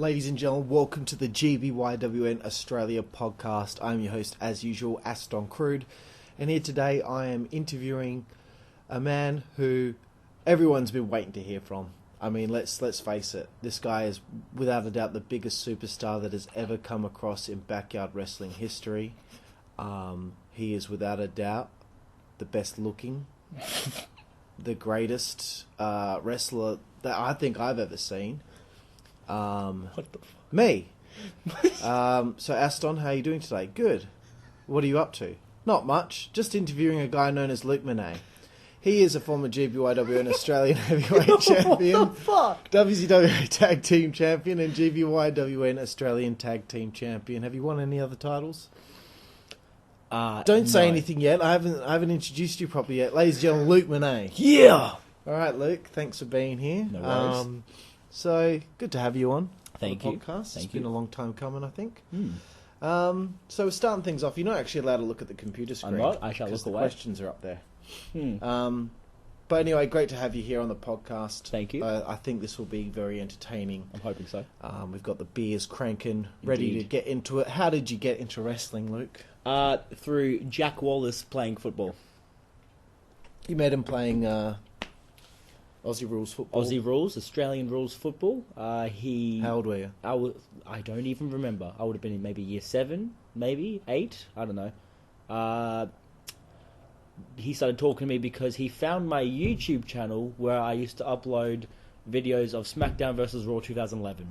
Ladies and gentlemen, welcome to the GBYWN Australia podcast. I'm your host, as usual, Aston Crude, and here today I am interviewing a man who everyone's been waiting to hear from. I mean, let's face it, this guy is without a doubt the biggest superstar that has ever come across in backyard wrestling history. He is without a doubt the best looking, the greatest wrestler that I think I've ever seen. What the fuck? Me. So Aston, how are you doing today? Good. What are you up to? Not much. Just interviewing a guy known as Luke Monet. He is a former GBYWN Australian Heavyweight Champion, What the fuck? WZWA Tag Team Champion, and GBYWN Australian Tag Team Champion. Have you won any other titles? Don't say anything yet. I haven't introduced you properly yet. Ladies and gentlemen, Luke Monet. Yeah! Alright, Luke, thanks for being here. No worries. So, good to have you on Thank the you. podcast. Thank It's been you. a long time coming, I think. Hmm. So we're starting things off. You're not actually allowed to look at the computer screen. I'm not. I shall 'cause look the away. questions are up there. Hmm. But anyway, great to have you here on the podcast. Thank you. I think this will be very entertaining. I'm hoping so. We've got the beers cranking, ready to Indeed. get into it. How did you get into wrestling, Luke? Through Jack Wallace playing football. You met him playing Aussie Rules football. Aussie rules, Australian rules football. How old were you? I don't even remember. I would have been in maybe year 7, maybe 8. I don't know. He started talking to me because he found my YouTube channel where I used to upload videos of SmackDown vs. Raw 2011,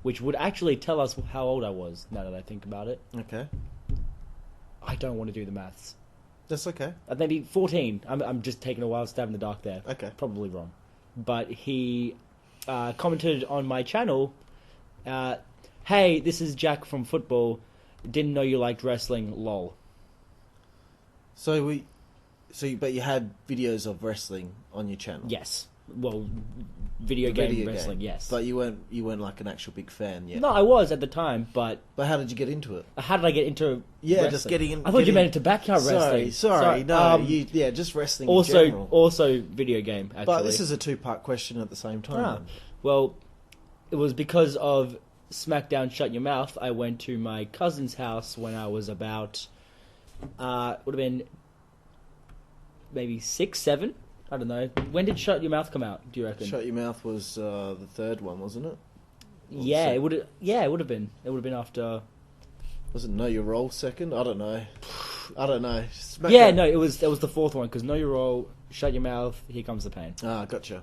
which would actually tell us how old I was. Now that I think about it, Okay, I don't want to do the maths. that's okay. Maybe 14. I'm just taking a wild stab in the dark there. Okay. Probably wrong. But he commented on my channel, hey, this is Jack from football. Didn't know you liked wrestling, lol. But you had videos of wrestling on your channel. Yes. Well, video game wrestling, yes. But you weren't like an actual big fan yet. No, I was at the time, but But how did you get into it? how did I get into Yeah, wrestling? just getting in. I thought you meant into backyard wrestling. Sorry, no, just wrestling in general. Also video game, actually. But this is a two-part question at the same time. Well, it was because of SmackDown Shut Your Mouth. I went to my cousin's house when I was about, would have been maybe 6, 7. I don't know. When did Shut Your Mouth come out? Do you reckon? Shut Your Mouth was the third one, wasn't it? Yeah, it would. Yeah, it would have been. It would have been after. Was it Know Your Role second? I don't know. Yeah, no, it was the fourth one because Know Your Role, Shut Your Mouth, Here Comes the Pain. Ah, gotcha.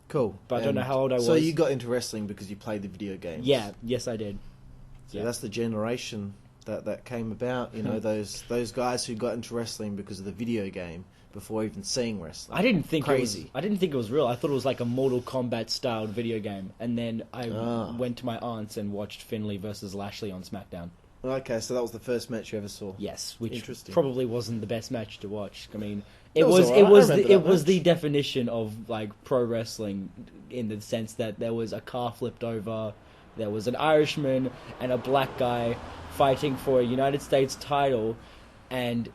Cool. But I don't know how old I was. So you got into wrestling because you played the video games. Yeah, yes, I did. So Yeah. that's the generation that came about. You know, those guys who got into wrestling because of the video game before even seeing wrestling. I didn't think Crazy. I didn't think it was real. I thought it was like a Mortal Kombat styled video game. And then I Ah. went to my aunt's and watched Finlay versus Lashley on SmackDown. Okay, so that was the first match you ever saw. Yes, which Interesting. probably wasn't the best match to watch. I mean, It it was was alright. I remember that it was match. the definition of like pro wrestling in the sense that there was a car flipped over, there was an Irishman and a black guy fighting for a United States title, and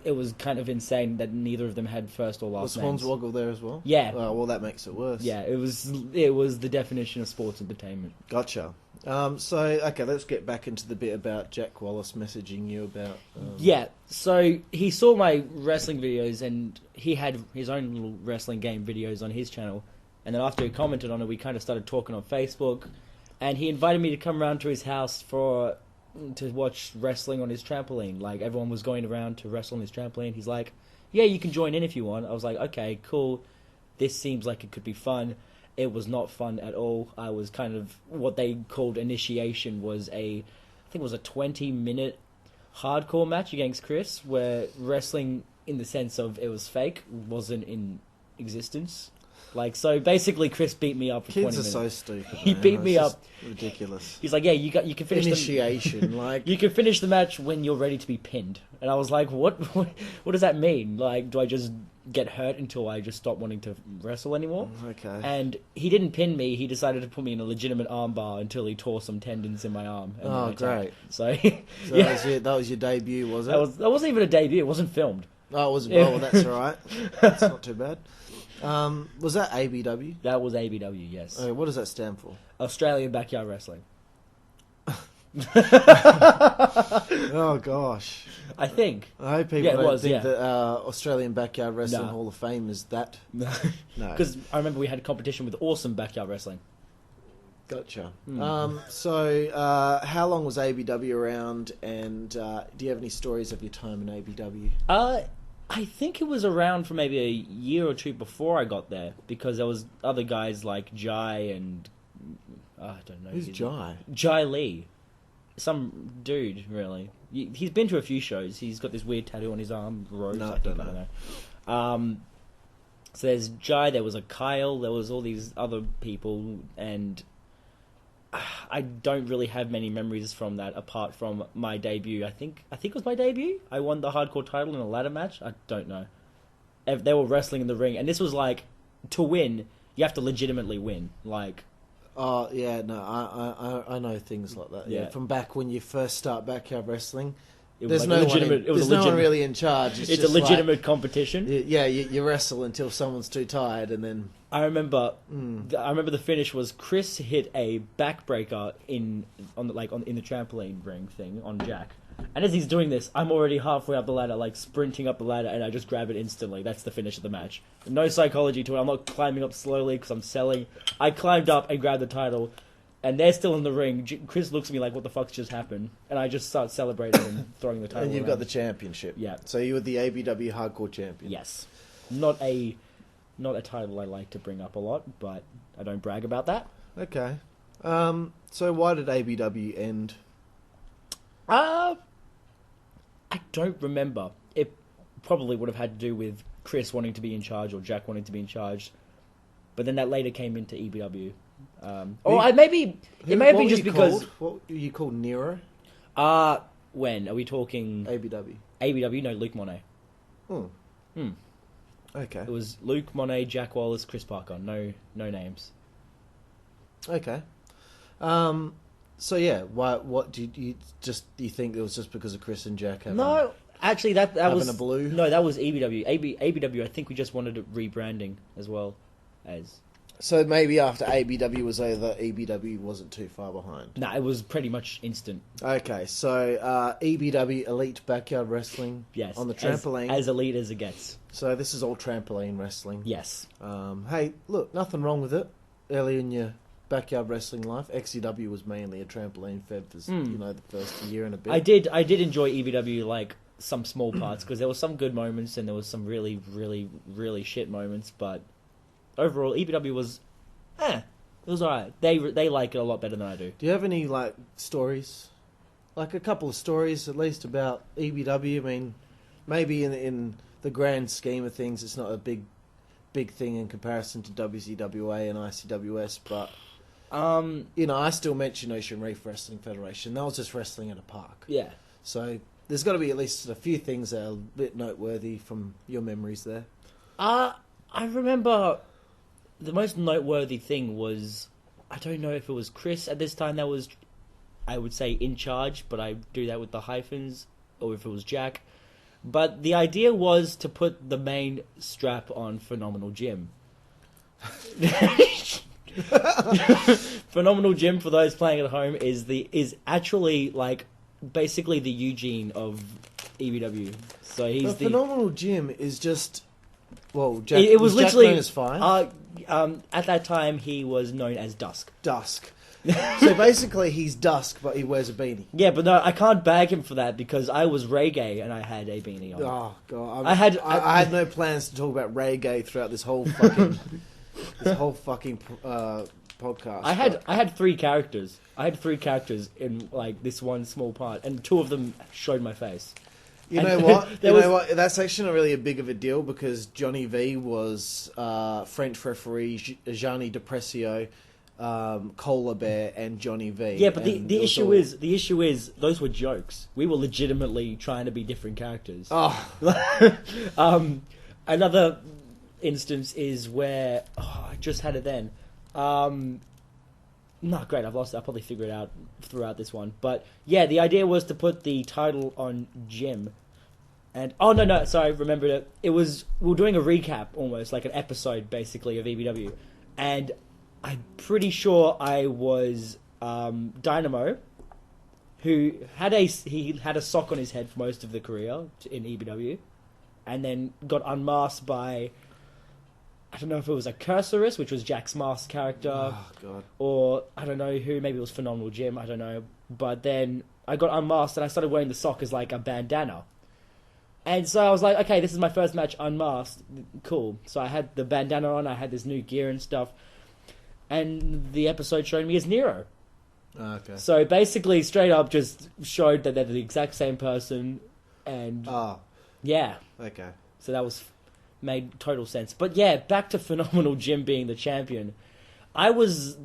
it was kind of insane that neither of them had first or Was last names. Hornswoggle there as well? Yeah. Oh, well, that makes it worse. Yeah, it was the definition of sports entertainment. Gotcha. Okay, let's get back into the bit about Jack Wallace messaging you about... Yeah, so he saw my wrestling videos and he had his own little wrestling game videos on his channel. And then after he commented on it, we kind of started talking on Facebook. And he invited me to come around to his house to watch wrestling on his trampoline. Like, everyone was going around to wrestle on his trampoline. He's like, yeah, you can join in if you want. I was like, okay, cool. This seems like it could be fun. It was not fun at all. I was kind of, what they called initiation was I think it was a 20-minute hardcore match against Chris, where wrestling, in the sense of it was fake, wasn't in existence. Like, so basically Chris beat me up for 20 Kids are minutes. so stupid. He man. beat It's me just up. Ridiculous. He's like, yeah, you can finish Initiation, like... you can finish the match when you're ready to be pinned. And I was like, what does that mean? Like, do I just get hurt until I just stop wanting to wrestle anymore? Okay. And he didn't pin me. He decided to put me in a legitimate armbar until he tore some tendons in my arm. And Oh, then I great. tapped. So, So yeah, that was your debut, was it? that wasn't even a debut. It wasn't filmed. Oh, it wasn't. Oh, well, that's all right. That's not too bad. Was that ABW? That was ABW, yes. Oh, what does that stand for? Australian Backyard Wrestling. Oh gosh, I think. I hope people don't think yeah. that Australian Backyard Wrestling No. Hall of Fame is that. No. No, Because I remember we had a competition with Awesome Backyard Wrestling. gotcha. Hmm. So, how long was ABW around, and do you have any stories of your time in ABW? I think it was around for maybe a year or two before I got there, because there was other guys like Jai and... I don't know. Who's Jai? Jai Lee. Some dude, really. He's been to a few shows. He's got this weird tattoo on his arm. Rose, No, I think, don't I don't know. So there's Jai, there was a Kyle, there was all these other people, and I don't really have many memories from that apart from my debut. I think it was my debut. I won the hardcore title in a ladder match. I don't know. They were wrestling in the ring, and this was like, to win, you have to legitimately win. Like... Oh yeah, no, I know things like that. Yeah, Yeah. from back when you first start backyard wrestling, It was there's like no legitimate. one. There's no one really in charge. It's just a legitimate like, competition. yeah, you wrestle until someone's too tired, and then I remember. I remember the finish was Chris hit a backbreaker in the trampoline ring thing on Jack, and as he's doing this, I'm already halfway up the ladder, like sprinting up the ladder, and I just grab it instantly. That's the finish of the match. No psychology to it. I'm not climbing up slowly because I'm selling. I climbed up and grabbed the title, and they're still in the ring. Chris looks at me like, "What the fuck's just happened?" And I just start celebrating and throwing the title. and you've around. got the championship. Yeah. So you were the ABW hardcore champion. Yes, not a title I like to bring up a lot, but I don't brag about that. Okay. So why did ABW end? I don't remember. It probably would have had to do with Chris wanting to be in charge or Jack wanting to be in charge, but then that later came into EBW. It may have been just because. What were you called, Nero? When are we talking? ABW. ABW? No, Luke Monet. Okay. It was Luke Monet, Jack Wallace, Chris Parker. No names. Okay. So yeah, why? What do you think it was just because of Chris and Jack having? No, actually, that having was a blue? No, that was EBW. ABW. I think we just wanted it rebranding as well as. So maybe after ABW was over, EBW wasn't too far behind. Nah, it was pretty much instant. Okay, so EBW, Elite Backyard Wrestling, Yes, on the trampoline. as elite as it gets. So this is all trampoline wrestling. Yes. Hey, look, nothing wrong with it. Early in your backyard wrestling life, XCW was mainly a trampoline fed for the first year and a bit. I did enjoy EBW, like some small parts, because there were some good moments and there was some really, really, really shit moments, but overall EBW was it was alright. They like it a lot better than I do. Do you have any like stories, like a couple of stories at least about EBW? I mean, maybe in the grand scheme of things, it's not a big thing in comparison to WZWA and ICWS, but I still mention Ocean Reef Wrestling Federation. That was just wrestling in a park. Yeah. So there's got to be at least a few things that are a bit noteworthy from your memories there. I remember the most noteworthy thing was, I don't know if it was Chris at this time that was, I would say, in charge, but I do that with the hyphens, or if it was Jack. But the idea was to put the main strap on Phenomenal Jim. Phenomenal Jim, for those playing at home, is actually like basically the Eugene of EBW. So he's the Phenomenal Jim is just Jack. It was Jack literally known as Fire? At that time he was known as Dusk. Dusk. So basically, he's Dusk, but he wears a beanie. Yeah, but no, I can't bag him for that because I was reggae and I had a beanie on. Oh god, I had no plans to talk about reggae throughout this whole fucking podcast. I had three characters. I had three characters in like this one small part, and two of them showed my face. You know what? That's actually not really a big of a deal because Johnny V was French referee Gianni Depressio, Cola Bear, and Johnny V. Yeah, but the issue is those were jokes. We were legitimately trying to be different characters. Oh, another instance is where I just had it then. No, great, I've lost it. I'll probably figure it out throughout this one. But yeah, the idea was to put the title on Jim. And no, sorry, I remembered it. It was we were doing a recap, almost like an episode, basically, of EBW, and I'm pretty sure I was Dynamo, who had a sock on his head for most of the career in EBW, and then got unmasked by, I don't know if it was a Cursorus, which was Jack's masked character, Oh god. or I don't know who, maybe it was Phenomenal Jim, I don't know. But then I got unmasked and I started wearing the sock as like a bandana. And so I was like, okay, this is my first match unmasked. Cool. So I had the bandana on, I had this new gear and stuff. And the episode showed me as Nero. Okay. So basically, straight up just showed that they're the exact same person. And yeah. Okay. So that made total sense. But yeah, back to Phenomenal Jim being the champion. I was,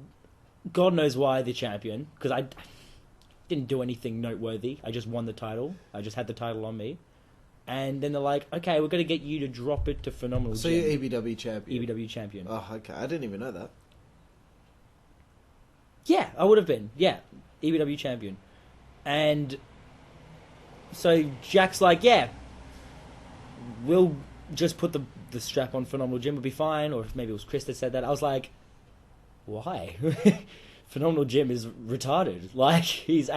God knows why, the champion. Because I didn't do anything noteworthy. I just won the title. I just had the title on me. And then they're like, okay, we're going to get you to drop it to Phenomenal Jim. So you're EBW champion? EBW champion. Oh, okay. I didn't even know that. Yeah, I would have been. Yeah, EBW champion. And so Jack's like, yeah, we'll just put the strap on Phenomenal Jim, will be fine. Or if maybe it was Chris that said that. I was like, why? Phenomenal Jim is retarded. Like, his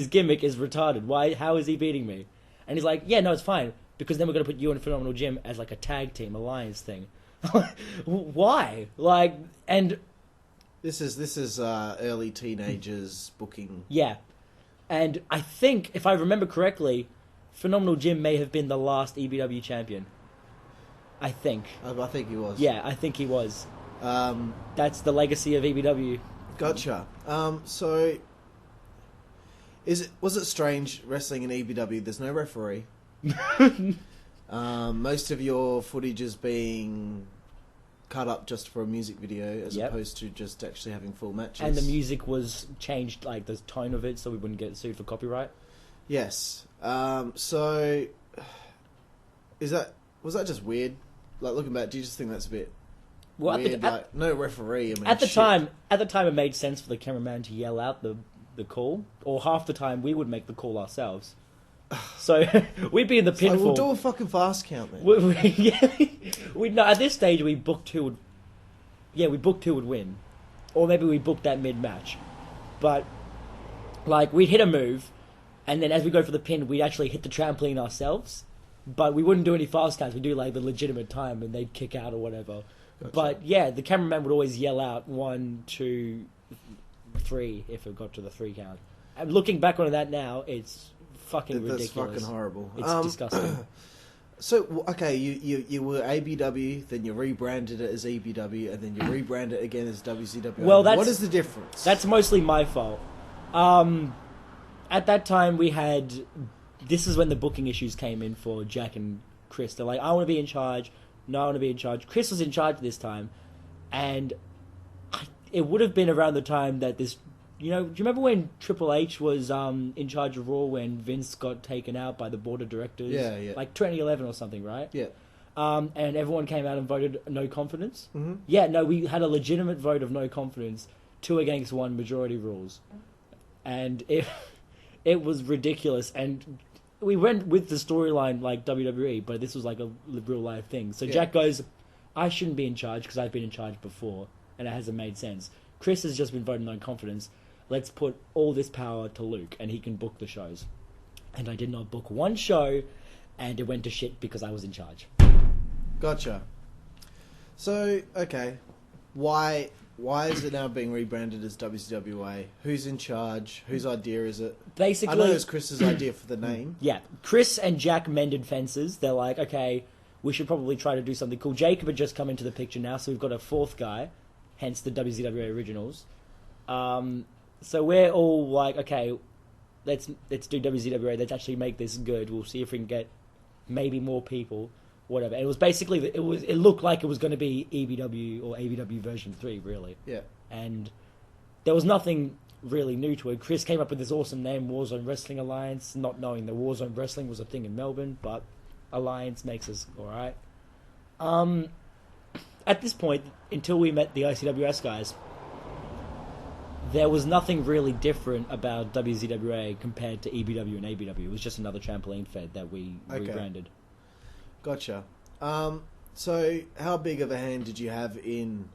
gimmick is retarded. Why? How is he beating me? And he's like, yeah, no, it's fine. Because then we're going to put you and Phenomenal Jim as like a tag team, alliance thing. Why? Like, and... This is early teenagers booking. Yeah. And I think, if I remember correctly, Phenomenal Jim may have been the last EBW champion. I think. I think he was. Yeah, I think he was. That's the legacy of EBW. Gotcha. So... Was it strange wrestling in EBW? There's no referee. Most of your footage is being cut up just for a music video, as opposed to just actually having full matches. And the music was changed, like the tone of it, so we wouldn't get sued for copyright. Yes. So, was that just weird? Like looking back, do you just think that's a bit weird? No referee. I mean, at the time, it made sense for the cameraman to yell out the call, or half the time we would make the call ourselves. So we'd be in the pinfall. We'll do a fucking fast count, then. No, at this stage we booked who would win, or maybe we booked that mid match. But like we'd hit a move, and then as we go for the pin, we'd actually hit the trampoline ourselves. But we wouldn't do any fast counts. We'd do like the legitimate time, and they'd kick out or whatever. Gotcha. But yeah, the cameraman would always yell out 1, 2, 3 if it got to the 3 count. And looking back on that now, it's fucking ridiculous. That's fucking horrible. It's disgusting. So, okay, you were ABW, then you rebranded it as EBW, and then you rebranded it again as WZWA. Well, what is the difference? That's mostly my fault. At that time, we had... This is when the booking issues came in for Jack and Chris. They're like, I want to be in charge. No, I want to be in charge. Chris was in charge this time. And it would have been around the time that this... You know, do you remember when Triple H was in charge of Raw when Vince got taken out by the board of directors? Yeah. Like 2011 or something, right? Yeah. And everyone came out and voted no confidence? Mm-hmm. Yeah, no, we had a legitimate vote of no confidence, 2-1 majority rules. And it was ridiculous. And we went with the storyline like WWE, but this was like a real life thing. So Jack goes, I shouldn't be in charge because I've been in charge before, and it hasn't made sense. Chris has just been voting no confidence. Let's put all this power to Luke, and he can book the shows. And I did not book one show, and it went to shit because I was in charge. Gotcha. So, okay, why is it now being rebranded as WZWA? Who's in charge? Whose idea is it? Basically, I know it's Chris's idea for the name. Yeah, Chris and Jack mended fences. They're like, okay, we should probably try to do something cool. Jacob had just come into the picture now, so we've got a 4th guy, hence the WZWA originals. So we're all like, okay, let's do WZWA. Let's actually make this good. We'll see if we can get maybe more people, whatever. And it was basically it looked like it was going to be EBW or ABW version 3, really. Yeah. And there was nothing really new to it. Chris came up with this awesome name, Warzone Wrestling Alliance, not knowing that Warzone Wrestling was a thing in Melbourne, but Alliance makes us all right. At this point, until we met the ICWS guys, there was nothing really different about WZWA compared to EBW and ABW. It was just another trampoline fed that we rebranded. Gotcha. So how big of a hand did you have in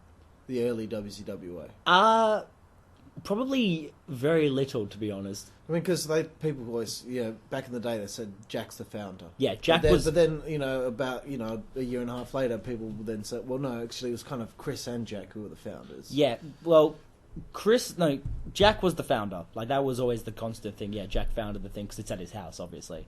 the early WZWA? Probably very little, to be honest. I mean, because people always, back in the day they said Jack's the founder. Yeah, Jack was. was. But then, about a year and a half later, people would then say, well, no, actually, it was kind of Chris and Jack who were the founders. Yeah, well, Jack was the founder. Like, that was always the constant thing. Yeah, Jack founded the thing because it's at his house, obviously.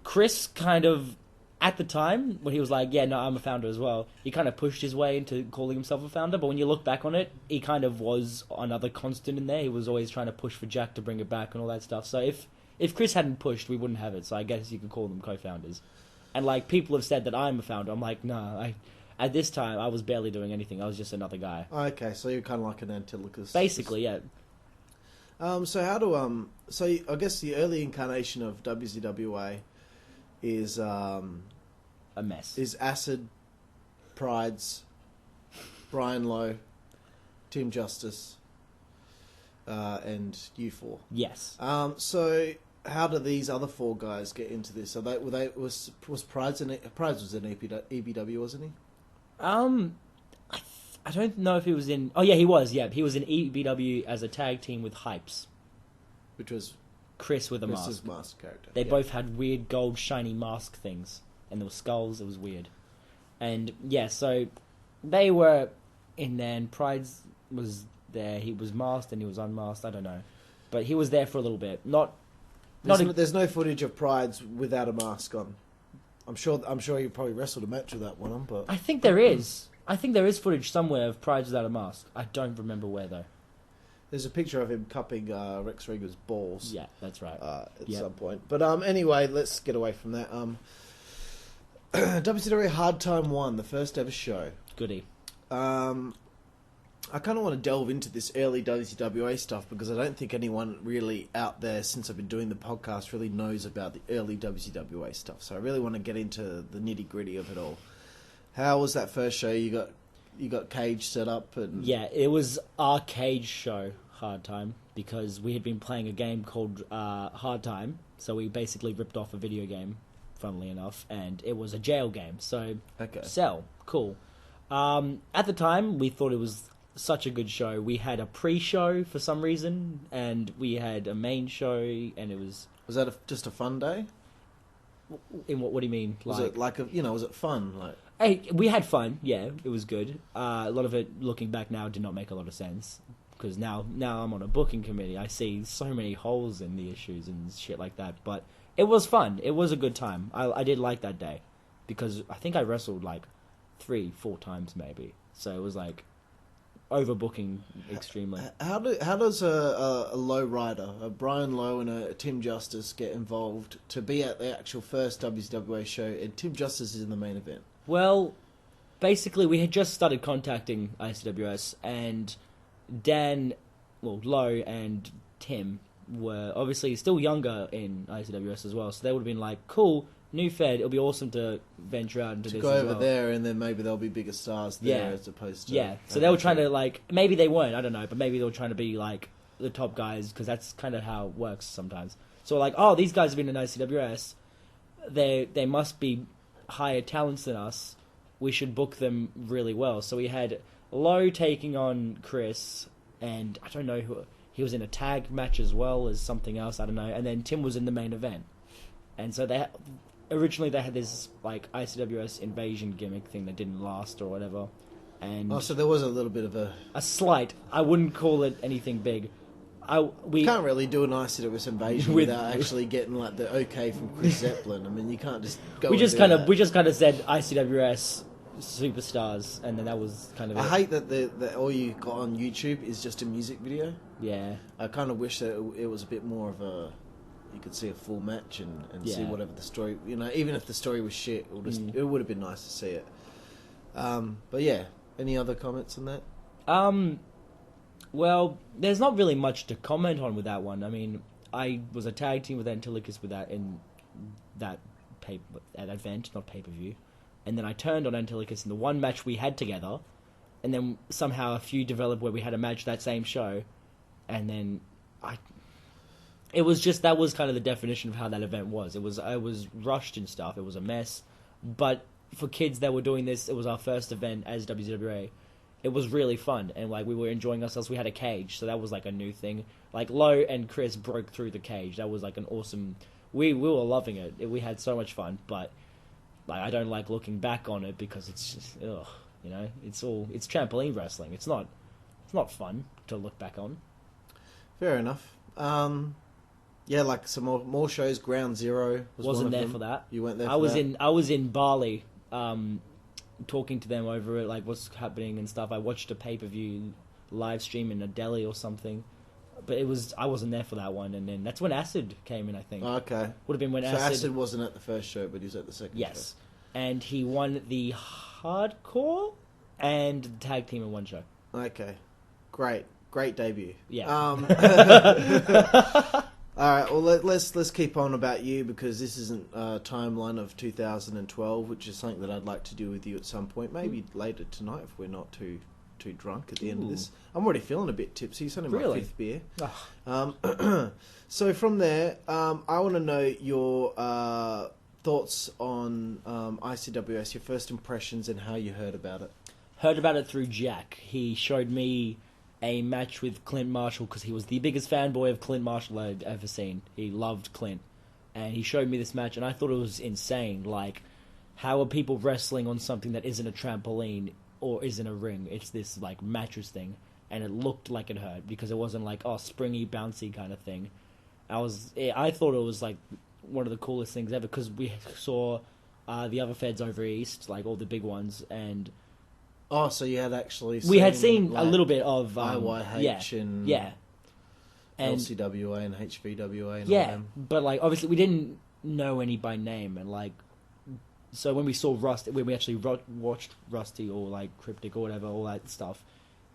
Chris kind of, at the time, when he was like, yeah, no, I'm a founder as well, he kind of pushed his way into calling himself a founder, but when you look back on it, he kind of was another constant in there. He was always trying to push for Jack to bring it back and all that stuff. So if Chris hadn't pushed, we wouldn't have it. So I guess you could call them co-founders. And, like, people have said that I'm a founder. I'm like, no, at this time, I was barely doing anything. I was just another guy. Okay, so you're kind of like an Antilochus. Basically, yeah. So I guess the early incarnation of WZWA is a mess. Is Acid, Prides, Brian Lowe, Tim Justice, and you four. Yes. So how do these other four guys get into this? Was Prides was in EBW, wasn't he? I don't know if he was in. Oh yeah, he was. Yeah, he was in EBW as a tag team with Hypes, which was Chris with a Chris's mask. mask character. They both had weird gold shiny mask things, and there were skulls. It was weird, and yeah, so they were in there. And Prides was there. He was masked and he was unmasked. I don't know, but he was there for a little bit. There's no footage of Prides without a mask on. I'm sure you probably wrestled a match with that one on, but I think there is. I think there is footage somewhere of Prides without a mask. I don't remember where though. There's a picture of him cupping Rex Rega's balls. Yeah, that's right. At some point. But anyway, let's get away from that. WCW Hard Time 1, the first ever show. Goody. I kind of want to delve into this early WZWA stuff because I don't think anyone really out there, since I've been doing the podcast, really knows about the early WZWA stuff. So I really want to get into the nitty gritty of it all. How was that first show? You got Cage set up and yeah, it was our Cage show, Hard Time, because we had been playing a game called Hard Time. So we basically ripped off a video game, funnily enough, and it was a jail game. So sell, cool. At the time, we thought it was such a good show. We had a pre-show for some reason, and we had a main show, and it was... Was that just a fun day? In what do you mean? Was it was it fun? Hey, we had fun, yeah, it was good. A lot of it, looking back now, did not make a lot of sense, because now I'm on a booking committee. I see so many holes in the issues and shit like that, but it was fun. It was a good time. I did like that day, because I think I wrestled 3-4 times maybe, so it was overbooking extremely. How does a low rider, a Brian Lowe and a Tim Justice, get involved to be at the actual first WZWA show, and Tim Justice is in the main event? Well, basically we had just started contacting ICWS, and Lowe and Tim were obviously still younger in ICWS as well, so they would have been like, cool, new Fed, it'll be awesome to venture out into this go as over well. there, and then maybe there'll be bigger stars there as opposed to... Yeah, so they were trying to, maybe they weren't, I don't know, but maybe they were trying to be, the top guys, because that's kind of how it works sometimes. So, these guys have been in ICWS, they must be higher talents than us, we should book them really well. So we had Lowe taking on Chris, and I don't know who... He was in a tag match as well as something else, I don't know, and then Tim was in the main event. And so originally they had this ICWS invasion gimmick thing that didn't last or whatever, and so there was a little bit of a slight. I wouldn't call it anything big. We can't really do an ICWS invasion without actually getting the okay from Chris Zeppelin. I mean, you can't just go. We just kind of said ICWS superstars, and then that was kind of. I hate that all you got on YouTube is just a music video. Yeah, I kind of wish that it was a bit more of a. You could see a full match and see whatever the story... even if the story was shit, it would have been nice to see it. But yeah, any other comments on that? Well, there's not really much to comment on with that one. I mean, I was a tag team with Antilochus with that in that event, not pay-per-view. And then I turned on Antilochus in the one match we had together, and then somehow a feud developed where we had a match that same show, and then it was just, that was kind of the definition of how that event was. It was rushed and stuff. It was a mess, but for kids that were doing this, it was our first event as WZWA. It was really fun, and like we were enjoying ourselves. We had a cage, so that was like a new thing. Like Lo and Chris broke through the cage. That was like an awesome. We were loving it. We had so much fun, but like I don't like looking back on it because it's just it's trampoline wrestling. It's not fun to look back on. Fair enough. Yeah, like some more shows. Ground Zero wasn't there for that. You weren't there. I was in Bali, talking to them over it, like what's happening and stuff. I watched a pay-per-view live stream in a Delhi or something, but I wasn't there for that one. And then that's when Acid came in, I think. Okay, would have been when Acid wasn't at the first show, but he was at the second. Yes, show. And he won the hardcore and the tag team in one show. Okay, great debut. Yeah. All right, well, let's keep on about you, because this isn't a timeline of 2012, which is something that I'd like to do with you at some point, maybe later tonight if we're not too drunk at the end of this. I'm already feeling a bit tipsy. It's only my fifth beer. So from there, I want to know your thoughts on ICWS, your first impressions and how you heard about it. Heard about it through Jack. He showed me a match with Clint Marshall because he was the biggest fanboy of Clint Marshall I'd ever seen. He loved Clint. And he showed me this match, and I thought it was insane. Like, how are people wrestling on something that isn't a trampoline or isn't a ring? It's this, like, mattress thing. And it looked like it hurt because it wasn't like, springy, bouncy kind of thing. I thought it was, like, one of the coolest things ever because we saw the other feds over east, like all the big ones, and... Oh, so you had actually we had seen like, a little bit of IYH and LCWA and HBWA and all them. But like obviously we didn't know any by name, and like so when we saw Rusty, when we actually watched Rusty or like Cryptic or whatever, all that stuff,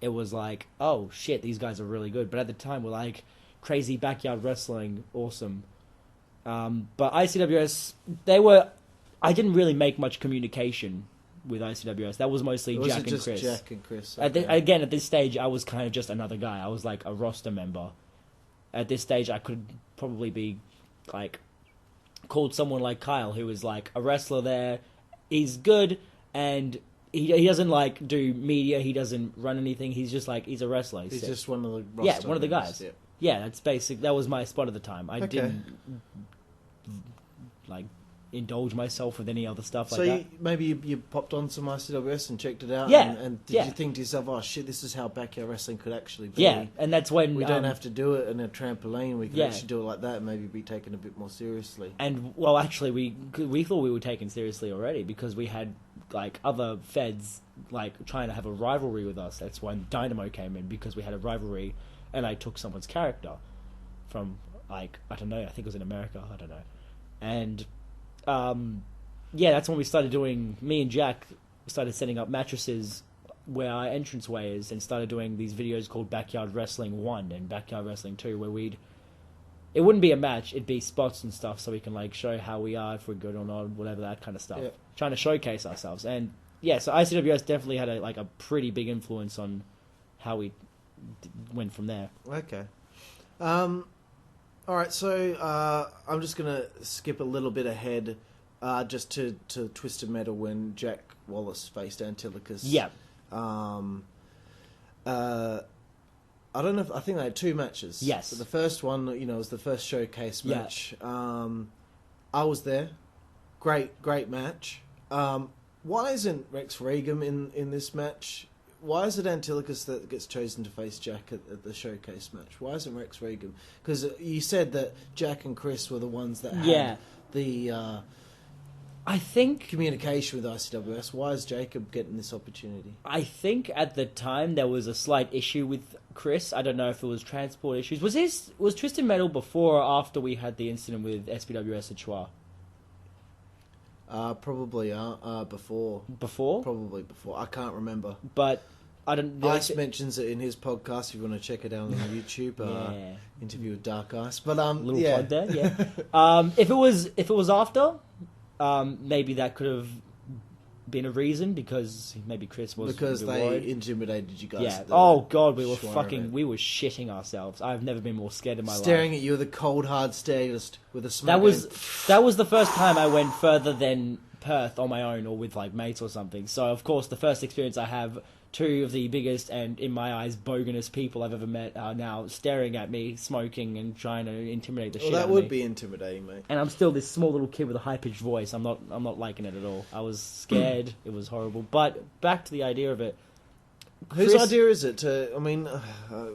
it was like, oh shit, these guys are really good. But at the time we're like, crazy backyard wrestling, awesome. But ICWS, I didn't really make much communication with ICWS. That was mostly Jack and Chris. Jack and Chris. Okay. Again, at this stage, I was kind of just another guy. I was like a roster member. At this stage, I could probably be like called someone like Kyle, who is like a wrestler there. He's good, and he doesn't like do media. He doesn't run anything. He's just like, he's a wrestler. He's just one of the roster one of the members. guys. Yeah, that's basic. That was my spot at the time. I didn't like indulge myself with any other stuff like that. So maybe you popped on some ICWS and checked it out, and did you think to yourself, oh shit, this is how backyard wrestling could actually be? Yeah, and that's when... We don't have to do it in a trampoline, we can actually do it like that and maybe be taken a bit more seriously. And, well, actually, we thought we were taken seriously already because we had, like, other feds, like, trying to have a rivalry with us. That's when Dynamo came in, because we had a rivalry, and I took someone's character from, like, I don't know, I think it was in America, I don't know. And... that's when we started doing, me and Jack started setting up mattresses where our entranceway is, and started doing these videos called Backyard Wrestling 1 and Backyard Wrestling 2, where it wouldn't be a match, it'd be spots and stuff, so we can like show how we are, if we're good or not, whatever, that kind of stuff. Yeah. Trying to showcase ourselves. And yeah, so ICWS definitely had a pretty big influence on how we went from there. Okay. All right, so I'm just going to skip a little bit ahead just to Twisted Metal when Jack Wallace faced Antilochus. Yeah. I don't know I think they had two matches. Yes. So the first one, was the first showcase match. Yeah. I was there. Great match. Why isn't Rex Regum in this match? Why is it Antilochus that gets chosen to face Jack at the showcase match? Why isn't Rex Regum? Because you said that Jack and Chris were the ones that had the I think communication with ICWS. Why is Jacob getting this opportunity? I think at the time there was a slight issue with Chris. I don't know if it was transport issues. Was Twisted Metal before or after we had the incident with SBWS at Schwa? Probably before. Before? Probably before. I can't remember. But I don't... Ice mentions it in his podcast, if you want to check it out on YouTube. Interview with Dark Ice. But little plug there, yeah. If it was after, maybe that could have been a reason because maybe Chris was Because a bit they worried. intimidated you guys. Yeah. Oh god, we were Schwein we were shitting ourselves. I've never been more scared in my life. Staring at you with a cold, hard stare, just with a smirk. That was the first time I went further than Perth on my own or with like mates or something. So of course, the first experience I have, two of the biggest and in my eyes boganest people I've ever met are now staring at me, smoking and trying to intimidate the shit out of me. That would be intimidating, mate. And I'm still this small little kid with a high pitched voice. I'm not liking it at all. I was scared. It was horrible. But back to the idea of it. Whose idea is it to? I mean,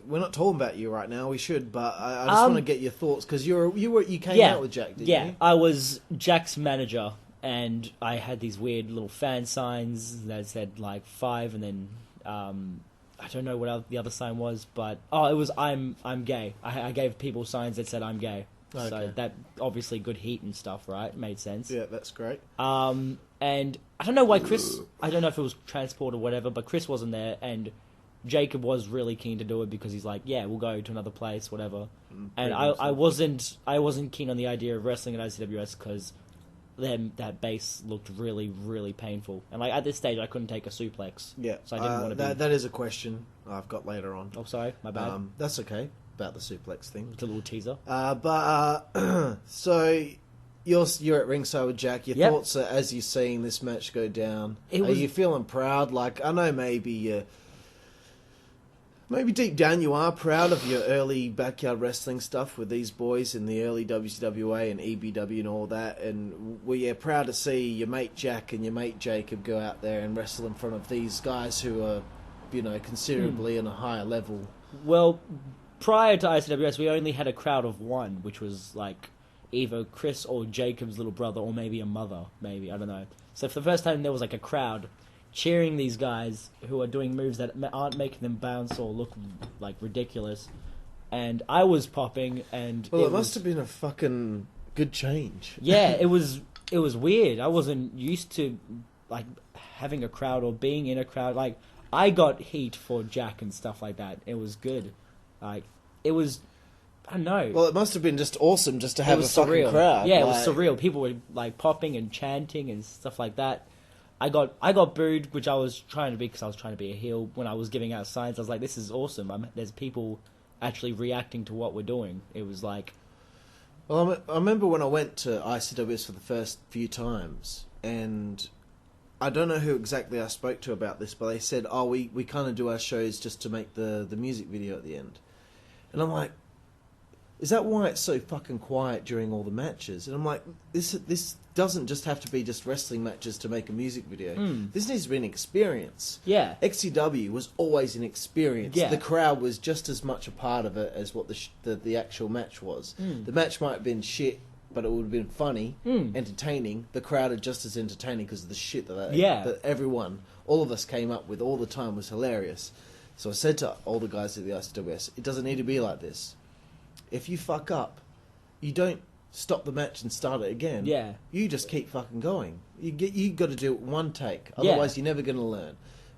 we're not talking about you right now. We should, but I just want to get your thoughts because you came out with Jack, didn't you? I was Jack's manager, and I had these weird little fan signs that said like 5, and then I don't know what the other sign was, but it was I'm gay. I gave people signs that said I'm gay. Okay. So that obviously good heat and stuff, right? Made sense. Yeah, that's great. And I don't know why Chris, I don't know if it was transport or whatever, but Chris wasn't there, and Jacob was really keen to do it because he's like, yeah, we'll go to another place, whatever. And I wasn't keen on the idea of wrestling at ICWS because that base looked really, really painful. And like at this stage, I couldn't take a suplex. Yeah, so I didn't want to. That is a question I've got later on. Oh, sorry, my bad. That's okay about the suplex thing. It's a little teaser. So you're at ringside with Jack. Your Yep. thoughts are, as you're seeing this match go down. Are was- you feeling proud? Like I know maybe deep down you are proud of your early backyard wrestling stuff with these boys in the early WZWA and EBW and all that, and we're proud to see your mate Jack and your mate Jacob go out there and wrestle in front of these guys who are, considerably on a higher level. Well, prior to ICWS, we only had a crowd of 1, which was like either Chris or Jacob's little brother, or maybe a mother, maybe, I don't know. So for the first time, there was like a crowd cheering these guys who are doing moves that aren't making them bounce or look like ridiculous. And I was popping, and Well, it must have been a fucking good change. Yeah, it was weird. I wasn't used to like having a crowd or being in a crowd. Like I got heat for Jack and stuff like that. It was good. Like it was, I don't know. Well, it must have been just awesome just to have a surreal. fucking crowd. Yeah, it was surreal. People were like popping and chanting and stuff like that. I got booed, which I was trying to be because I was trying to be a heel. When I was giving out signs, I was like, "This is awesome." There's people actually reacting to what we're doing. It was like, well, I remember when I went to ICWS for the first few times, and I don't know who exactly I spoke to about this, but they said, "Oh, we kind of do our shows just to make the music video at the end," and I'm like, "Is that why it's so fucking quiet during all the matches?" And I'm like, "This doesn't just have to be just wrestling matches to make a music video. This needs to be an experience." yeah, XCW was always an experience. Yeah. The crowd was just as much a part of it as what the actual match was. The match might have been shit, but it would have been funny, entertaining. The crowd are just as entertaining because of the shit that everyone, all of us came up with all the time was hilarious. So I said to all the guys at the ICWS, it doesn't need to be like this. If you fuck up, you don't stop the match and start it again. Yeah. You just keep fucking going. You got to do it one take. Otherwise, you're never going to learn.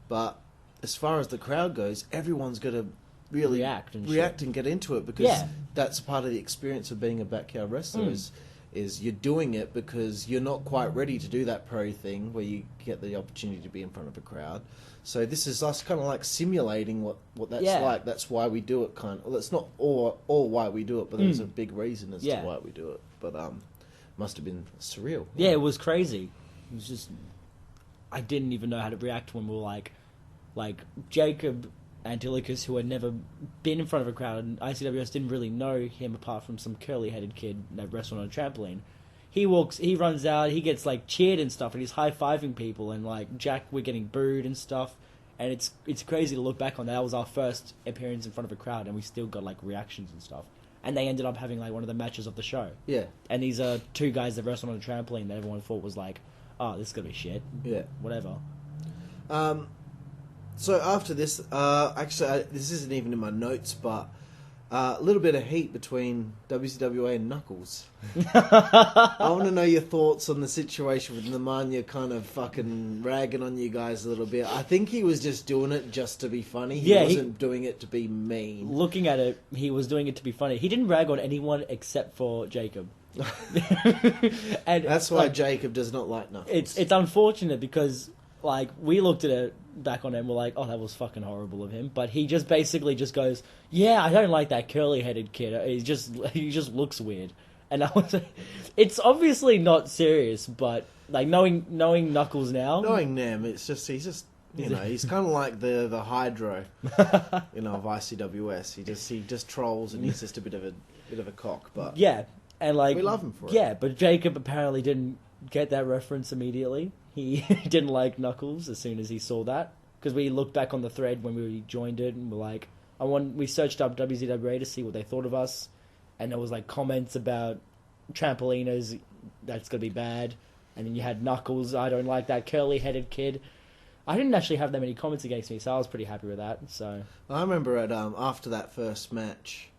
But as far as the crowd goes, everyone's got to really react and get into it because that's part of the experience of being a backyard wrestler. Is you're doing it because you're not quite ready to do that pro thing where you get the opportunity to be in front of a crowd. So this is us kind of like simulating what that's like. That's why we do it, kind of. Well, it's not all why we do it, but there's a big reason as to why we do it. But must have been surreal. Yeah, it was crazy. It was just, I didn't even know how to react when we were like Jacob Antilicus, who had never been in front of a crowd, and ICWS didn't really know him apart from some curly-headed kid that wrestled on a trampoline. He runs out, he gets like cheered and stuff, and he's high-fiving people, and like Jack, we're getting booed and stuff, and it's crazy to look back on that. That was our first appearance in front of a crowd, and we still got like reactions and stuff. And they ended up having like one of the matches of the show. Yeah. And these are two guys that wrestled on a trampoline that everyone thought was like, oh, this is gonna be shit. Yeah. Whatever. So after this, actually, this isn't even in my notes, but a little bit of heat between WZWA and Knuckles. I want to know your thoughts on the situation with Nemanja kind of fucking ragging on you guys a little bit. I think he was just doing it just to be funny. He wasn't doing it to be mean. Looking at it, he was doing it to be funny. He didn't rag on anyone except for Jacob. And that's why Jacob does not like Knuckles. It's unfortunate because like, we looked at it back on it and we're like, oh, that was fucking horrible of him. But he just basically just goes, yeah, I don't like that curly-headed kid. He just looks weird. And I was, it's obviously not serious, but like knowing Knuckles now, knowing Nem, he's just he's kind of like the Hydro, of ICWS. He just trolls and he's just a bit of a cock, but yeah, and like we love him for it. Yeah, but Jacob apparently didn't get that reference immediately. He didn't like Knuckles as soon as he saw that, because we looked back on the thread when we joined it and we're like, we searched up WZWA to see what they thought of us. And there was like comments about trampoliners, that's gonna be bad. And then you had Knuckles, I don't like that curly-headed kid. I didn't actually have that many comments against me, so I was pretty happy with that. So I remember after that first match,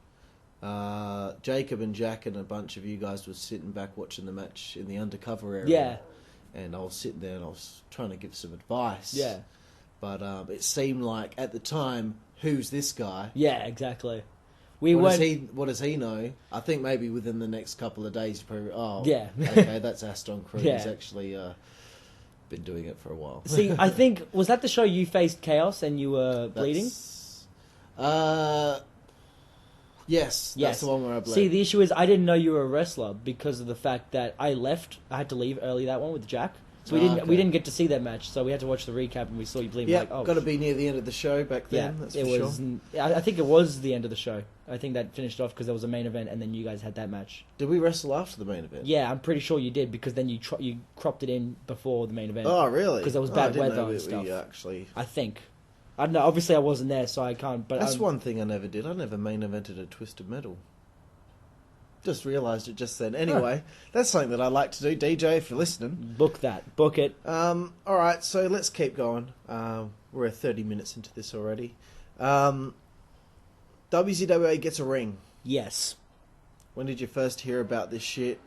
Jacob and Jack and a bunch of you guys were sitting back watching the match in the undercover area. Yeah. And I was sitting there and I was trying to give some advice. Yeah. But it seemed like at the time, who's this guy? Yeah, exactly. What does he know? I think maybe within the next couple of days, probably. Oh, yeah. Okay, that's Aston Cruz. Yeah. He's actually been doing it for a while. See, I think was that the show you faced Chaos and you were bleeding? Yes, that's the one where I bled. See, the issue is I didn't know you were a wrestler because of the fact that I left. I had to leave early that one with Jack. So we didn't get to see that match, so we had to watch the recap and we saw you bleed. Yeah, like, oh, got to be near the end of the show back then. Yeah, that's it for was. sure. I think it was the end of the show. I think that finished off because there was a main event and then you guys had that match. Did we wrestle after the main event? Yeah, I'm pretty sure you did because then you cropped it in before the main event. Oh, really? Because there was bad weather and stuff. stuff. Actually, I think. I don't know. Obviously, I wasn't there, so I can't. But that's one thing I never did. I never main evented a Twisted Metal. Just realised it just then. Anyway, that's something that I like to do. DJ, if you're listening, book it. All right, so let's keep going. We're 30 minutes into this already. WZWA gets a ring. Yes. When did you first hear about this shit?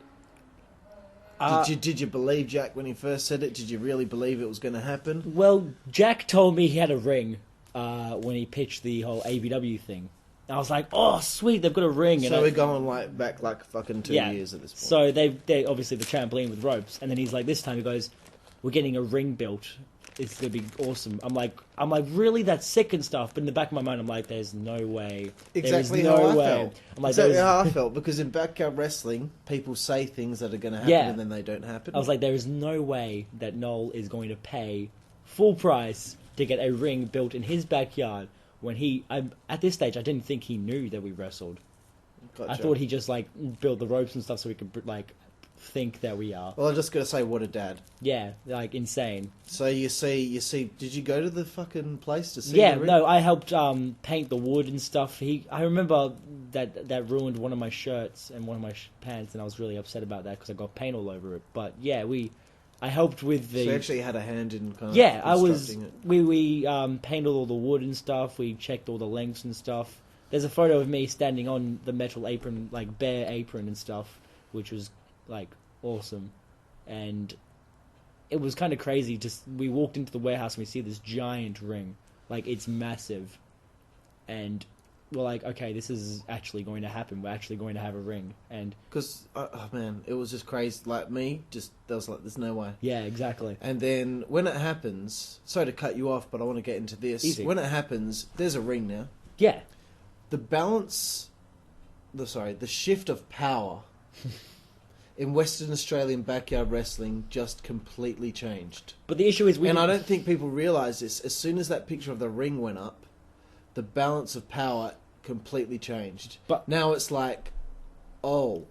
Did you believe Jack when he first said it? Did you really believe it was going to happen? Well, Jack told me he had a ring when he pitched the whole ABW thing. I was like, oh, sweet, they've got a ring. So we're going back fucking 2 years at this point. So they obviously the trampoline with ropes, and then he's like, this time he goes, we're getting a ring built. It's gonna be awesome. I'm like, really? That's sick and stuff. But in the back of my mind, I'm like, there's no way. Exactly no how I way. felt. I'm like, exactly how I felt, because in backyard wrestling, people say things that are going to happen and then they don't happen. I was like, there is no way that Noel is going to pay full price to get a ring built in his backyard. When at this stage, I didn't think he knew that we wrestled. Gotcha. I thought he just built the ropes and stuff so we could think that we are. Well, I'm just gonna say, what a dad. Yeah, insane. So you see. Did you go to the fucking place to see? Yeah, the ring? no, I helped paint the wood and stuff. I remember that ruined one of my shirts and one of my pants, and I was really upset about that because I got paint all over it. But yeah, I helped with the. So you actually had a hand in kind of. Yeah, I was. It. We painted all the wood and stuff. We checked all the lengths and stuff. There's a photo of me standing on the metal apron, bare apron and stuff, which was awesome, and it was kind of crazy. We walked into the warehouse and we see this giant ring, it's massive, and we're like, okay, this is actually going to happen. We're actually going to have a ring, and because man, it was just crazy. There's no way. Yeah, exactly. And then when it happens, sorry to cut you off, but I want to get into this. Easy. When it happens, there's a ring now. Yeah. The shift of power in Western Australian backyard wrestling just completely changed. But the issue is I don't think people realise this. As soon as that picture of the ring went up, the balance of power completely changed. But now it's like, oh,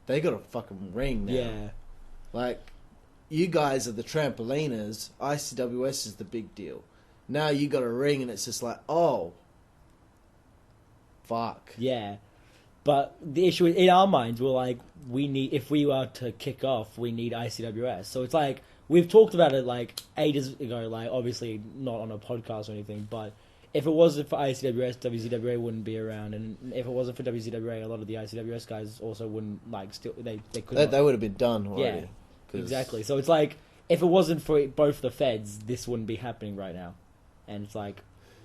they got a fucking ring now. Yeah. You guys are the trampoliners. ICWS is the big deal. Now you got a ring and it's just like, oh, fuck. Yeah. But the issue is, in our minds, we're like, if we were to kick off, we need ICWS. So it's we've talked about it ages ago, obviously not on a podcast or anything, but if it wasn't for ICWS, WZWA wouldn't be around, and if it wasn't for WZWA, a lot of the ICWS guys also wouldn't, they couldn't. They would have been done already. Yeah, exactly. So it's if it wasn't for both the feds, this wouldn't be happening right now. And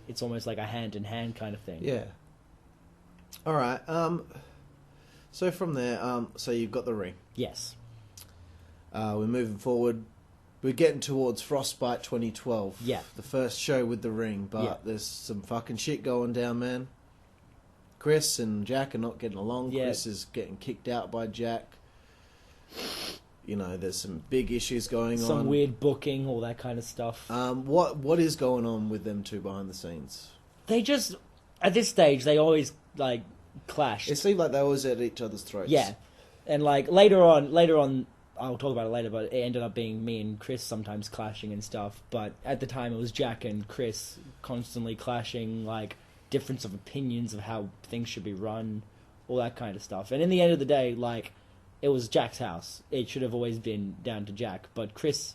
it's almost like a hand-in-hand kind of thing. Yeah. All right. So from there, so you've got the ring. Yes. We're moving forward. we're getting towards Frostbite 2012. Yeah. The first show with the ring, but there's some fucking shit going down, man. Chris and Jack are not getting along. Yeah. Chris is getting kicked out by Jack. You know, there's some big issues going on. Some weird booking, all that kind of stuff. What is going on with them two behind the scenes? They just, at this stage, they always, like, clashed. It seemed like they always at each other's throats. Yeah. And, like, later on, I'll talk about it later, but it ended up being me and Chris sometimes clashing and stuff. But at the time, it was Jack and Chris constantly clashing, like, difference of opinions of how things should be run, all that kind of stuff. And in the end of the day, like, it was Jack's house. It should have always been down to Jack. But Chris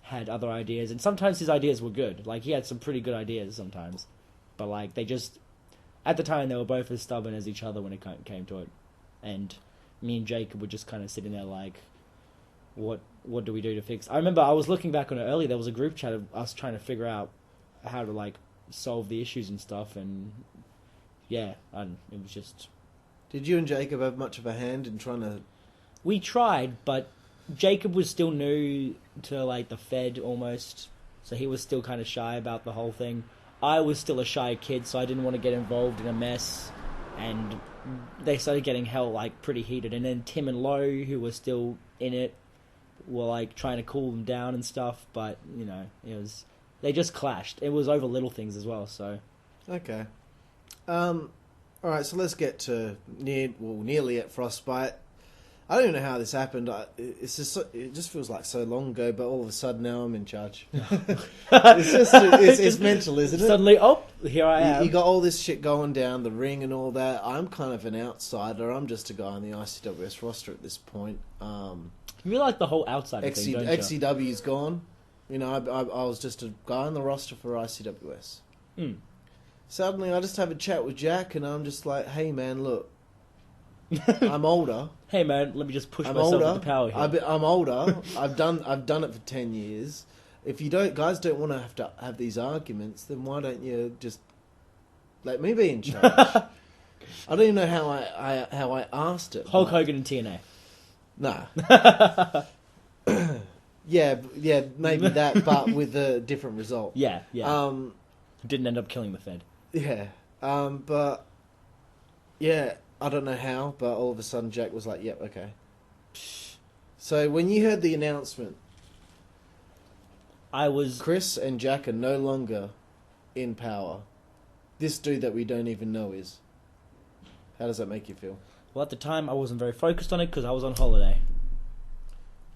had other ideas, and sometimes his ideas were good. Like, he had some pretty good ideas sometimes. But, like, they just... At the time, they were both as stubborn as each other when it came to it. And me and Jacob were just kind of sitting there like, what do we do to fix... I remember I was looking back on it earlier. There was a group chat of us trying to figure out how to, like, solve the issues and stuff. And, yeah, it was just... Did you and Jacob have much of a hand in trying to... We tried, but Jacob was still new to, like, the Fed almost, so he was still kind of shy about the whole thing. I was still a shy kid, so I didn't want to get involved in a mess, and they started getting like, pretty heated. And then Tim and Lo, who were still in it, were, like, trying to cool them down and stuff, but, you know, they just clashed. It was over little things as well, so... Okay. Alright, so let's get to nearly at Frostbite. I don't even know how this happened. It just feels like so long ago, but all of a sudden now I'm in charge. It's mental, isn't it? Suddenly, here I am. You got all this shit going down, the ring and all that. I'm kind of an outsider. I'm just a guy on the ICWS roster at this point. You like the whole outsider thing, don't you? XCW's gone. You know, I was just a guy on the roster for ICWS. Mm. Suddenly I just have a chat with Jack and I'm just like, hey man, look. I'm older. Hey man, let me just push myself with the power here. I'm older. I've done it for 10 years. If you guys don't want to have these arguments, then why don't you just let me be in charge? I don't even know how I asked it. Hulk Hogan and TNA. Nah. yeah, maybe that, but with a different result. Yeah. Didn't end up killing the Fed. Yeah. But yeah. I don't know how, but all of a sudden Jack was like, yep, okay. So when you heard the announcement, Chris and Jack are no longer in power. This dude that we don't even know is. How does that make you feel? Well, at the time, I wasn't very focused on it because I was on holiday.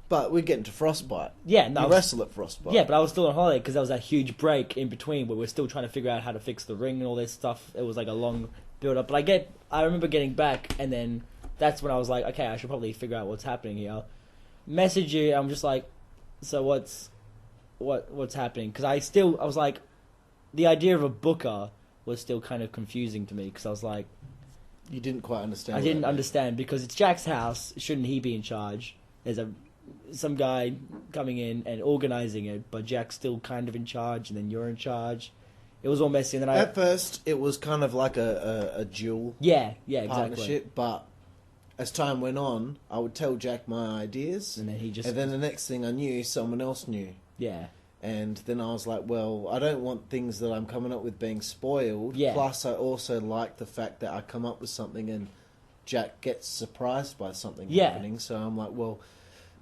But we're getting to Frostbite. Yeah, no. You wrestle at Frostbite. Yeah, but I was still on holiday because there was that huge break in between where we're still trying to figure out how to fix the ring and all this stuff. It was like a long build up. But I remember getting back, and then that's when I was like, okay, I should probably figure out what's happening here. Message you, I'm just like, so what's happening? Because I was like, the idea of a booker was still kind of confusing to me because I was like, you didn't quite understand. I didn't understand because it's Jack's house. Shouldn't he be in charge? There's some guy coming in and organizing it, but Jack's still kind of in charge, and then you're in charge. It was all messy, and then at first it was kind of like a dual exactly. partnership, but as time went on, I would tell Jack my ideas, and then the next thing I knew, someone else knew. Yeah. And then I was like, well, I don't want things that I'm coming up with being spoiled. Yeah. Plus, I also like the fact that I come up with something and Jack gets surprised by something happening. So I'm like, well,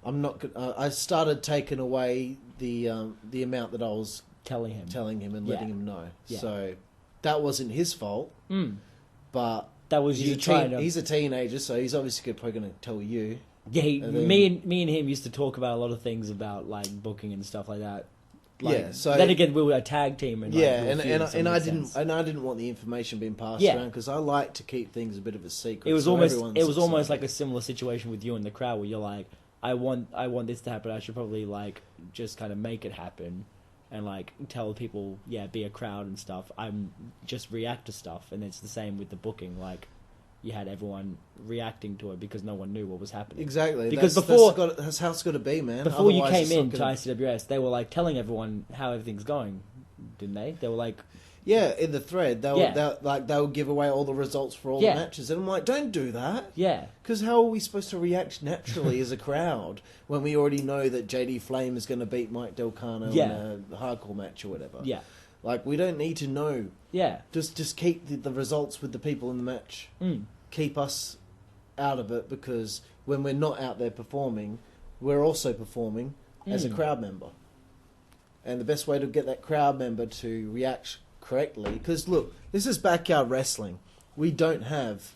I'm not. I started taking away the amount that I was telling him and letting him know. Yeah. So that wasn't his fault. But that was you trying to. He's a teenager, so he's obviously probably going to tell you. Yeah, me and him used to talk about a lot of things about like booking and stuff like that. Like, so then again, we were a tag team, and I didn't want the information being passed around because I like to keep things a bit of a secret. It was almost like a similar situation with you in the crowd where you're like, I want this to happen. I should probably like just kind of make it happen, and like tell people, be a crowd and stuff. I'm just react to stuff, and it's the same with the booking. Like, you had everyone reacting to it because no one knew what was happening. Exactly. Because that's how it's got to be, man. Before you came in to ICWS, they were like telling everyone how everything's going, didn't they? They were like, Yeah, in the thread, Yeah. they'll give away all the results for all Yeah. the matches, and I'm like, don't do that. Yeah. Because how are we supposed to react naturally as a crowd when we already know that JD Flame is going to beat Mike Del Cano Yeah. in a hardcore match or whatever? Yeah. Like, we don't need to know. Yeah. Just keep the results with the people in the match. Mm. Keep us out of it, because when we're not out there performing, we're also performing as a crowd member. And the best way to get that crowd member to react correctly, because look, this is backyard wrestling. We don't have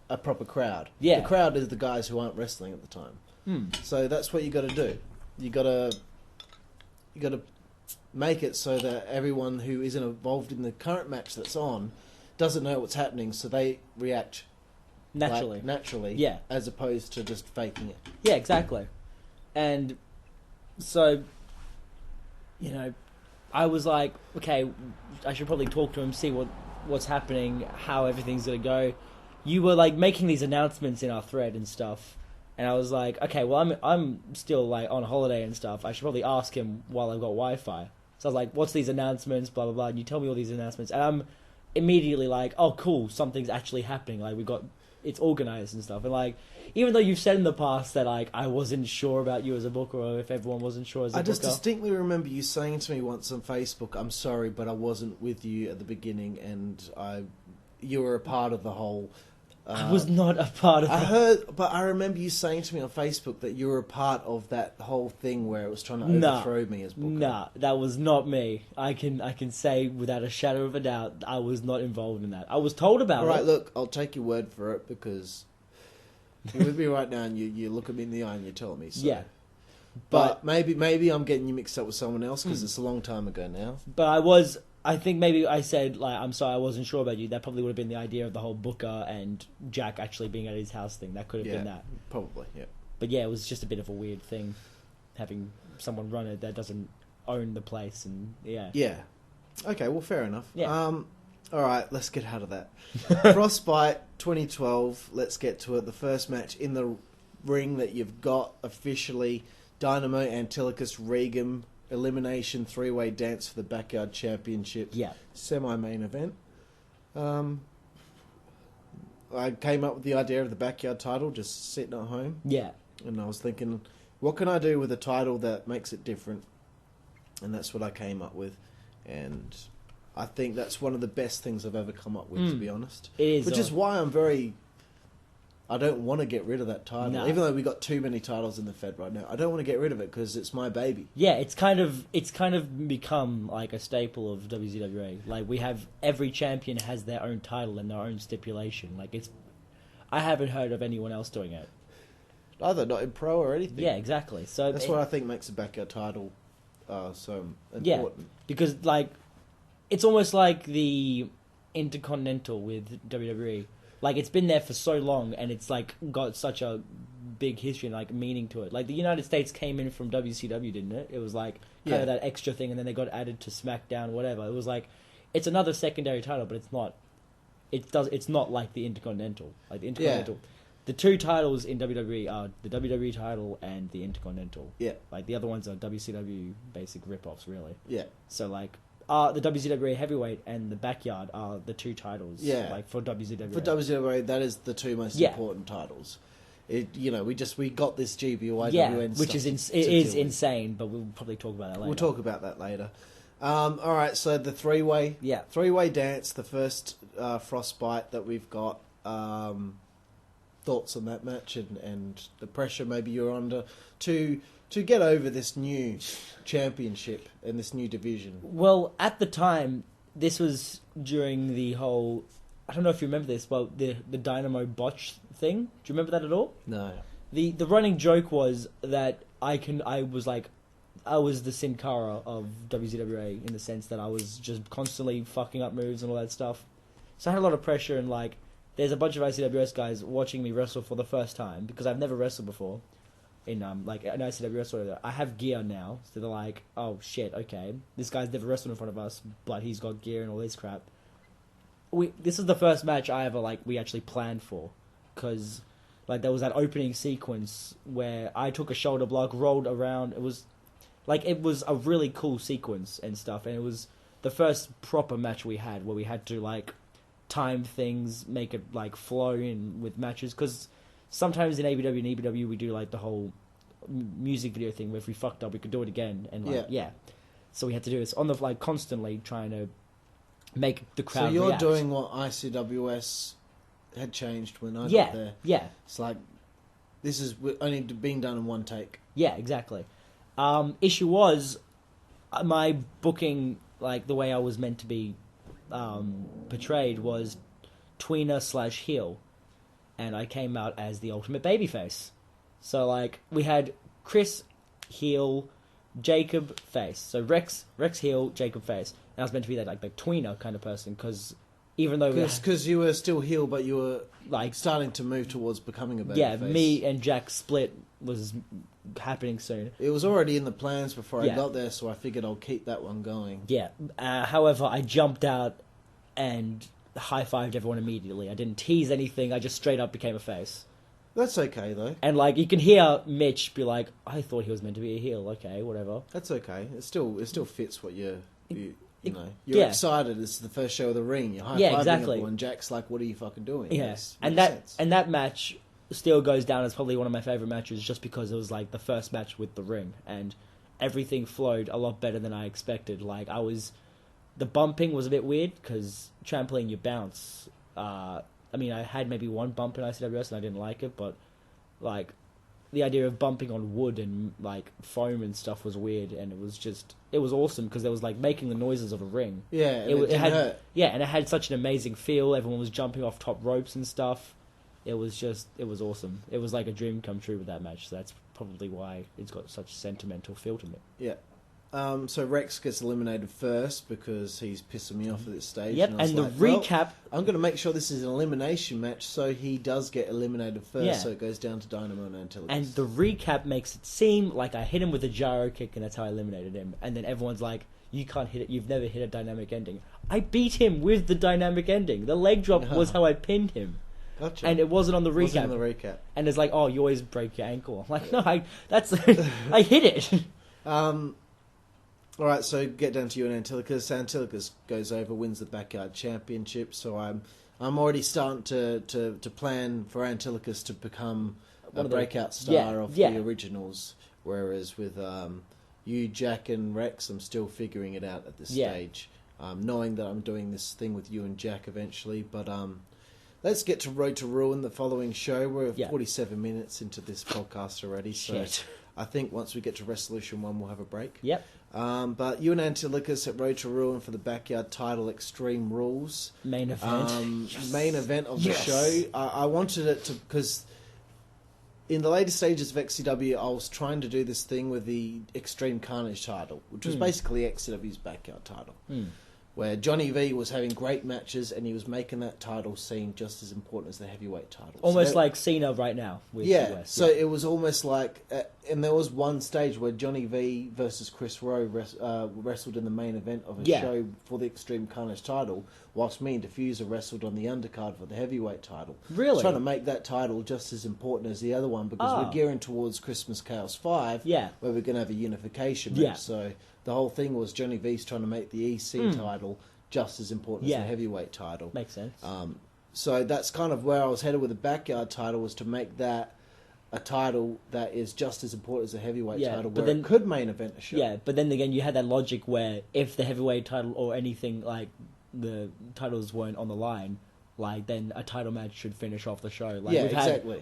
a proper crowd. Yeah. The crowd is the guys who aren't wrestling at the time. Mm. So that's what you got to do. You got to make it so that everyone who isn't involved in the current match that's on doesn't know what's happening, so they react naturally, Yeah. as opposed to just faking it. Yeah, exactly. And so, you know, I was like, okay, I should probably talk to him, see what's happening, how everything's gonna go. You were like making these announcements in our thread and stuff, and I was like, okay, well, I'm still like on holiday and stuff. I should probably ask him while I've got Wi-Fi. So I was like, what's these announcements, blah blah blah. And you tell me all these announcements, and I'm immediately like, oh, cool, something's actually happening. Like it's organized and stuff. And like, even though you've said in the past that like I wasn't sure about you as a booker, or if everyone wasn't sure as a booker. I just distinctly remember you saying to me once on Facebook, "I'm sorry, but I wasn't with you at the beginning, and you were a part of the whole." I was not a part of that. But I remember you saying to me on Facebook that you were a part of that whole thing where it was trying to overthrow me as booker. Nah, that was not me. I can say without a shadow of a doubt, I was not involved in that. I was told about it. All right, look, I'll take your word for it, because you're with me right now, and you look at me in the eye and you tell me. So. Yeah, But maybe I'm getting you mixed up with someone else, because it's a long time ago now. but I think maybe I said, like, I'm sorry, I wasn't sure about you. That probably would have been the idea of the whole Booker and Jack actually being at his house thing. That could have been that. Probably, yeah. But yeah, it was just a bit of a weird thing, having someone run it that doesn't own the place, and yeah. Yeah. Okay, well, fair enough. Yeah. All right, let's get out of that. Frostbite 2012, let's get to it. The first match in the ring that you've got officially, Dynamo Antilochus Regan elimination 3-way dance for the Backyard Championship. Yeah. Semi-main event. I came up with the idea of the Backyard title, just sitting at home. Yeah. And I was thinking, what can I do with a title that makes it different? And that's what I came up with. And I think that's one of the best things I've ever come up with, to be honest. It is. Which is why I don't want to get rid of that title. No. Even though we got too many titles in the Fed right now, I don't want to get rid of it, because it's my baby. Yeah, it's kind of become like a staple of WZWA. Like, we have every champion has their own title and their own stipulation. Like, I haven't heard of anyone else doing it. Either not in pro or anything. Yeah, exactly. So that's what I think makes the Backyard title so important. Yeah, because like it's almost like the Intercontinental with WWE. Like, it's been there for so long, and it's like got such a big history and like meaning to it. Like, the United States came in from WCW, didn't it? It was like kind of that extra thing, and then they got added to SmackDown, whatever. It was like it's another secondary title, but it's not. It's not like the Intercontinental. Like the Intercontinental, the two titles in WWE are the WWE title and the Intercontinental. Yeah, like the other ones are WCW basic rip-offs, really. Yeah. So like. The WZWA Heavyweight and the Backyard are the two titles. Yeah. Like for WZWA. For WZWA, that is the two most important titles. We got this GBYWN which is insane, but we'll probably talk about that later. We'll talk about that later. All right, so the three-way dance, the first Frostbite that we've got. Thoughts on that match and the pressure maybe you're under to get over this new championship and this new division? Well, at the time, this was during the whole... I don't know if you remember this, but the Dynamo botch thing. Do you remember that at all? No. The running joke was that I was the Sin Cara of WZWA, in the sense that I was just constantly fucking up moves and all that stuff. So I had a lot of pressure, and like there's a bunch of ICWS guys watching me wrestle for the first time, because I've never wrestled before in like an ICWS or whatever. I have gear now, so they're like, oh shit, okay, this guy's never wrestled in front of us, but he's got gear and all this crap. This is the first match we actually planned for, because like there was that opening sequence where I took a shoulder block, rolled around. It was a really cool sequence and stuff, and it was the first proper match we had where we had to like time things, make it like flow in with matches, because sometimes in ABW and EBW we do like the whole music video thing where if we fucked up we could do it again, and like so we had to do this on the fly constantly, trying to make the crowd So you're react. doing what ICWS had changed when I Yeah, got there. yeah, It's like, this is only being done in one take. yeah, exactly. Issue was my booking, like the way I was meant to be portrayed was tweener/heel, and I came out as the ultimate babyface. So like we had Chris heel, Jacob face. So Rex heel, Jacob face. And I was meant to be that like the tweener kind of person, because even though Because you were still heel, but you were like starting to move towards becoming a babyface. yeah, me and Jack split was happening soon. It was already in the plans before I Yeah. got there, so I figured I'll keep that one going. Yeah. However, I jumped out and high-fived everyone immediately. I didn't tease anything. I just straight up became a face. That's okay, though. And like you can hear Mitch be like, "I thought he was meant to be a heel." Okay, whatever. That's okay. It still fits what you know. You're excited. It's the first show of the ring. You're high-fiving exactly. everyone. Jack's like, "What are you fucking doing?" Yeah, Makes and sense. that match still goes down as probably one of my favorite matches, just because it was like the first match with the ring, and everything flowed a lot better than I expected. Like the bumping was a bit weird because trampoline you bounce. I mean, I had maybe one bump in ICWS and I didn't like it, but like the idea of bumping on wood and like foam and stuff was weird, and it was awesome because there was like making the noises of a ring. Yeah, and it didn't had hurt. yeah, and it had such an amazing feel. Everyone was jumping off top ropes and stuff. It was awesome. It was like a dream come true with that match. So that's probably why it's got such a sentimental feel to me. Yeah. So Rex gets eliminated first because he's pissing me off at this stage. Yep, and, I was and the like, well, recap. I'm going to make sure this is an elimination match, so he does get eliminated first. Yeah. So it goes down to Dynamo and Antilope. And the recap makes it seem like I hit him with a gyro kick and that's how I eliminated him. And then everyone's like, "You can't hit it. You've never hit a dynamic ending." I beat him with the dynamic ending. The leg drop was how I pinned him. Gotcha. And it wasn't on the recap. Wasn't on the recap. And it's like, "Oh, you always break your ankle." I'm like, no, I hit it. All right, so get down to you and Antilochus. Antilochus goes over, wins the backyard championship. So I'm already starting to plan for Antilochus to become a breakout star of the originals. Whereas with you, Jack, and Rex, I'm still figuring it out at this stage. Knowing that I'm doing this thing with you and Jack eventually, but let's get to Road to Ruin, the following show. We're 47 minutes into this podcast already, so Shit. I think once we get to Resolution 1, we'll have a break. Yep. But you and Antilochus at Road to Ruin for the backyard title, Extreme Rules. Main event. Main event of the show. I wanted it to, because in the later stages of XCW, I was trying to do this thing with the Extreme Carnage title, which was basically XCW's backyard title. Where Johnny V was having great matches and he was making that title seem just as important as the heavyweight title. Almost like Cena right now with US. So it was almost like... and there was one stage where Johnny V versus Chris Rowe wrestled in the main event of a show for the Extreme Carnage title, whilst me and Diffuser wrestled on the undercard for the heavyweight title. Really? Trying to make that title just as important as the other one, because we're gearing towards Christmas Chaos 5, where we're going to have a unification match. So the whole thing was Johnny V's trying to make the EC title just as important as the heavyweight title. Makes sense. So that's kind of where I was headed with the backyard title, was to make that a title that is just as important as the heavyweight title, but where then, it could main event a show. Yeah, but then again, you had that logic where if the heavyweight title or anything like the titles weren't on the line, like then a title match should finish off the show. Like,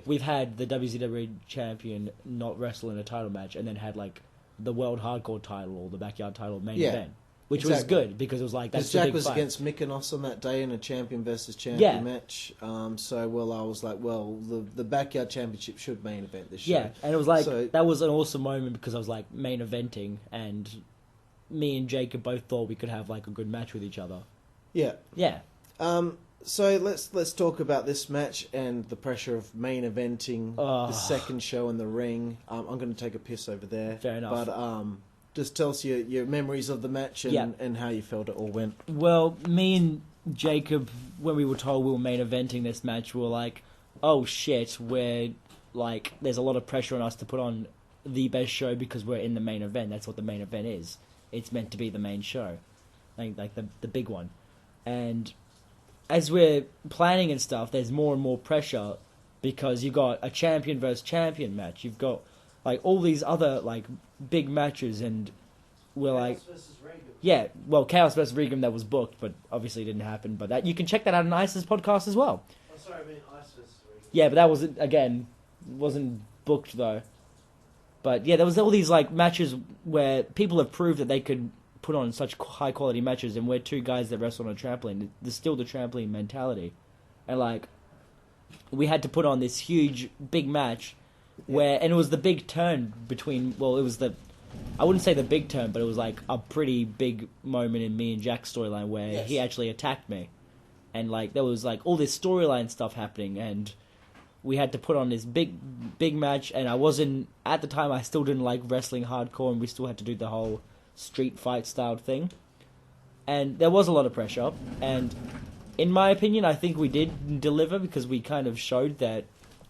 we've had the WZWA champion not wrestle in a title match and then had like the world hardcore title or the backyard title main event. Which was good, because it was like, that's the big Jack was fight. against Mykonos on that day in a champion versus champion match. I was like, the backyard championship should main event this show. Yeah, and it was like, that was an awesome moment, because I was like main eventing, and me and Jacob both thought we could have like a good match with each other. Yeah. Yeah. So let's talk about this match and the pressure of main eventing the second show in the ring. I'm going to take a piss over there. Fair enough. But just tell us your memories of the match and how you felt it all went. Well, me and Jacob, when we were told we were main eventing this match, we were like, oh shit, we're like, there's a lot of pressure on us to put on the best show because we're in the main event. That's what the main event is. It's meant to be the main show. like the big one. And as we're planning and stuff, there's more and more pressure because you've got a champion versus champion match. You've got like all these other like big matches, and we're like, yeah, well, Chaos versus Regan that was booked, but obviously didn't happen. But that you can check that out on Ice's podcast as well. Oh, sorry, I mean Ice versus Regan. Yeah, but that wasn't booked though. But yeah, there was all these like matches where people have proved that they could put on such high quality matches, and we're two guys that wrestle on a trampoline. There's still the trampoline mentality, and like we had to put on this huge big match and it was the big turn between. Well, it was I wouldn't say the big turn, but it was like a pretty big moment in me and Jack's storyline where he actually attacked me, and like there was like all this storyline stuff happening, and we had to put on this big match, and I wasn't at the time. I still didn't like wrestling hardcore, and we still had to do the whole street fight style thing, and there was a lot of pressure. And in my opinion, I think we did deliver because we kind of showed that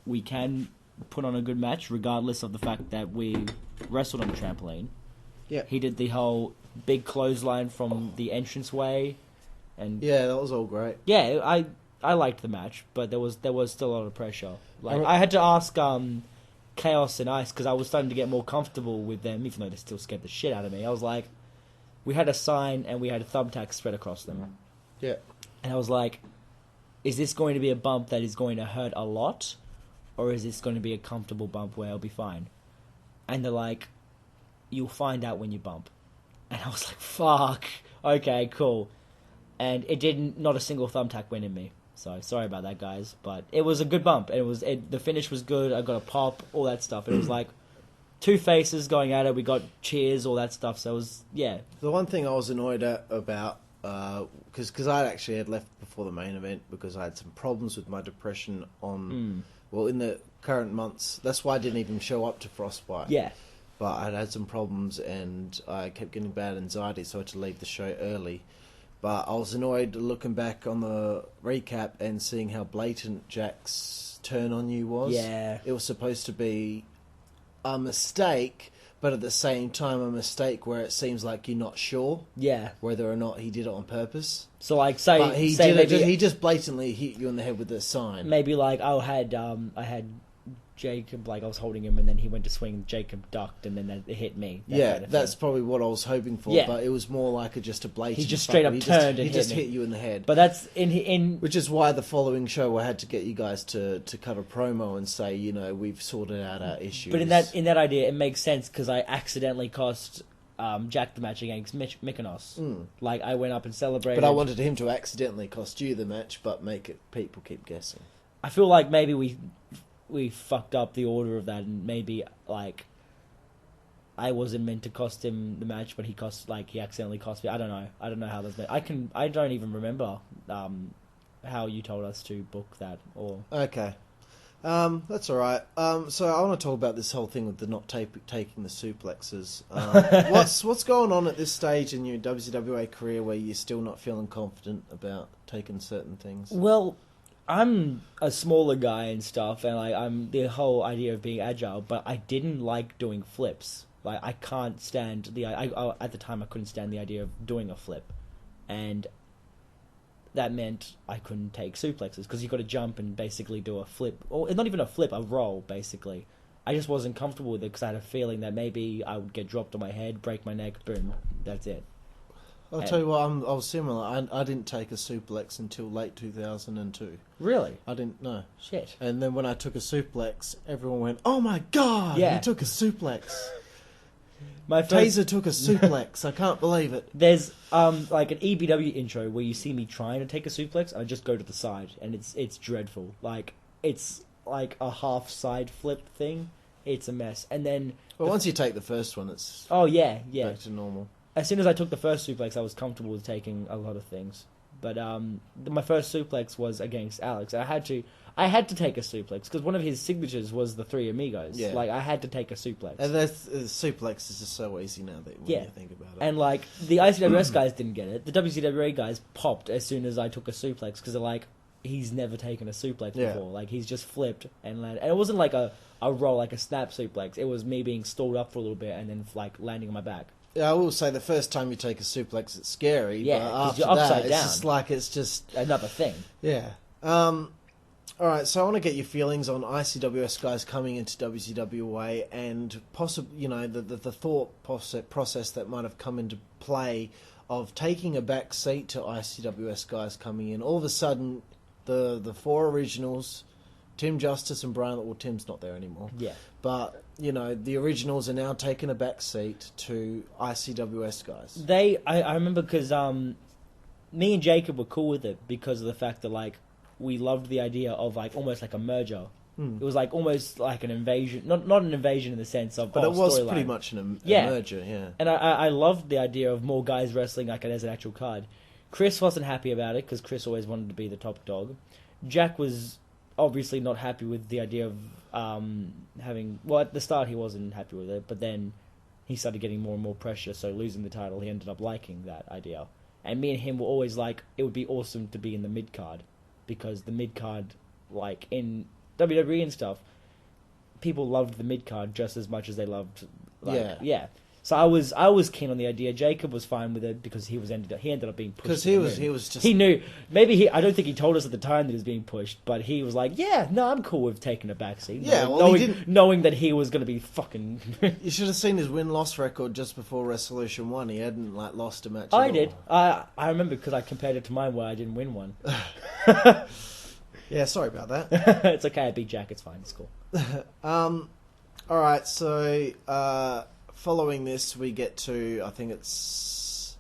we can put on a good match regardless of the fact that we wrestled on the trampoline. Yeah, he did the whole big clothesline from the entranceway, and yeah, that was all great. Yeah, I liked the match, but there was still a lot of pressure. Like I had to ask Chaos and Ice because I was starting to get more comfortable with them, even though they still scared the shit out of me. I was like, we had a sign and we had a thumbtack spread across them. Yeah, and I was like, is this going to be a bump that is going to hurt a lot, or is this going to be a comfortable bump where I'll be fine? And they're like, you'll find out when you bump. And I was like, fuck. Okay, cool. And it didn't. Not a single thumbtack went in me. So sorry about that, guys. But it was a good bump. And the finish was good. I got a pop, all that stuff. It was like two faces going at it. We got cheers, all that stuff. So it was, yeah. The one thing I was annoyed about, because I actually had left before the main event because I had some problems with my depression well, in the current months. That's why I didn't even show up to Frostbite. Yeah. But I'd had some problems and I kept getting bad anxiety, so I had to leave the show early. But I was annoyed looking back on the recap and seeing how blatant Jack's turn on you was. Yeah. It was supposed to be a mistake, but at the same time a mistake where it seems like you're not sure whether or not he did it on purpose. So like he just blatantly hit you on the head with a sign. Maybe like I had Jacob, like I was holding him and then he went to swing, Jacob ducked and then it hit me. That's probably what I was hoping for, but it was more like just a blatant... He just straight up turned and hit you in the head. But that's in... Which is why the following show I had to get you guys to cut a promo and say, you know, we've sorted out our issues. But in that idea, it makes sense because I accidentally cost Jack the match against Mykonos. Like I went up and celebrated. But I wanted him to accidentally cost you the match, but make it people keep guessing. I feel like maybe we fucked up the order of that, and maybe like I wasn't meant to cost him the match, but he accidentally cost me. I don't know how that's. I don't even remember how you told us to book that. Or okay, that's all right. So I want to talk about this whole thing with the not taking the suplexes. What's going on at this stage in your WZWA career where you're still not feeling confident about taking certain things? Well, I'm a smaller guy and stuff, and I'm the whole idea of being agile, but I didn't like doing flips. Like I can't stand at the time I couldn't stand the idea of doing a flip, and that meant I couldn't take suplexes because you've got to jump and basically do a flip, or not even a flip, a roll basically. I just wasn't comfortable with it because I had a feeling that maybe I would get dropped on my head, break my neck, boom, that's it. I'll tell you what, I was similar. I didn't take a suplex until late 2002. Really? I didn't know. Shit. And then when I took a suplex, everyone went, "Oh my god, he took a suplex." Taser took a suplex. I can't believe it. There's like an EBW intro where you see me trying to take a suplex, and I just go to the side, and it's dreadful. Like it's like a half side flip thing. It's a mess. And then once you take the first one, it's back to normal. As soon as I took the first suplex, I was comfortable with taking a lot of things. But my first suplex was against Alex. I had to take a suplex because one of his signatures was the Three Amigos. Yeah. Like I had to take a suplex. And suplex is just so easy now that when you think about it. And like the ICWS guys didn't get it. The WZWA guys popped as soon as I took a suplex because they're like, he's never taken a suplex before. Like he's just flipped and landed. And it wasn't like a roll, like a snap suplex. It was me being stalled up for a little bit and then like landing on my back. I will say the first time you take a suplex, it's scary. Yeah, but 'cause after you're upside that, down. it's just like it's just Another thing. yeah. All right, so I want to get your feelings on ICWS guys coming into WZWA and possibly, the thought process that might have come into play of taking a back seat to ICWS guys coming in. All of a sudden, the four originals, Tim Justice and Brian, well, Tim's not there anymore. Yeah. But, the originals are now taking a back seat to ICWS guys. I remember because me and Jacob were cool with it because of the fact that, like, we loved the idea of, like, almost like a merger. It was, like, almost like an invasion. Not an invasion in the sense of, but it was storyline. pretty much a merger, yeah. And I loved the idea of more guys wrestling, like, as an actual card. Chris wasn't happy about it because Chris always wanted to be the top dog. Jack was obviously not happy with the idea of having... Well, at the start he wasn't happy with it, but then he started getting more and more pressure, so losing the title, he ended up liking that idea. And me and him were always like, it would be awesome to be in the mid-card, because the mid-card, like, in WWE and stuff, people loved the mid-card just as much as they loved... Like, yeah. So I was keen on the idea. Jacob was fine with it because he ended up being pushed. Because he was just... He knew... Maybe I don't think he told us at the time that he was being pushed, but he was like, yeah, no, I'm cool with taking a backseat. Yeah, well, knowing that he was going to be fucking... You should have seen his win-loss record just before Resolution 1. He hadn't, like, lost a match at I all. did. I remember because I compared it to mine where I didn't win one. Yeah, sorry about that. It's okay, I beat Jack, it's fine, it's cool. Alright, so... following this, we get to, I think it's...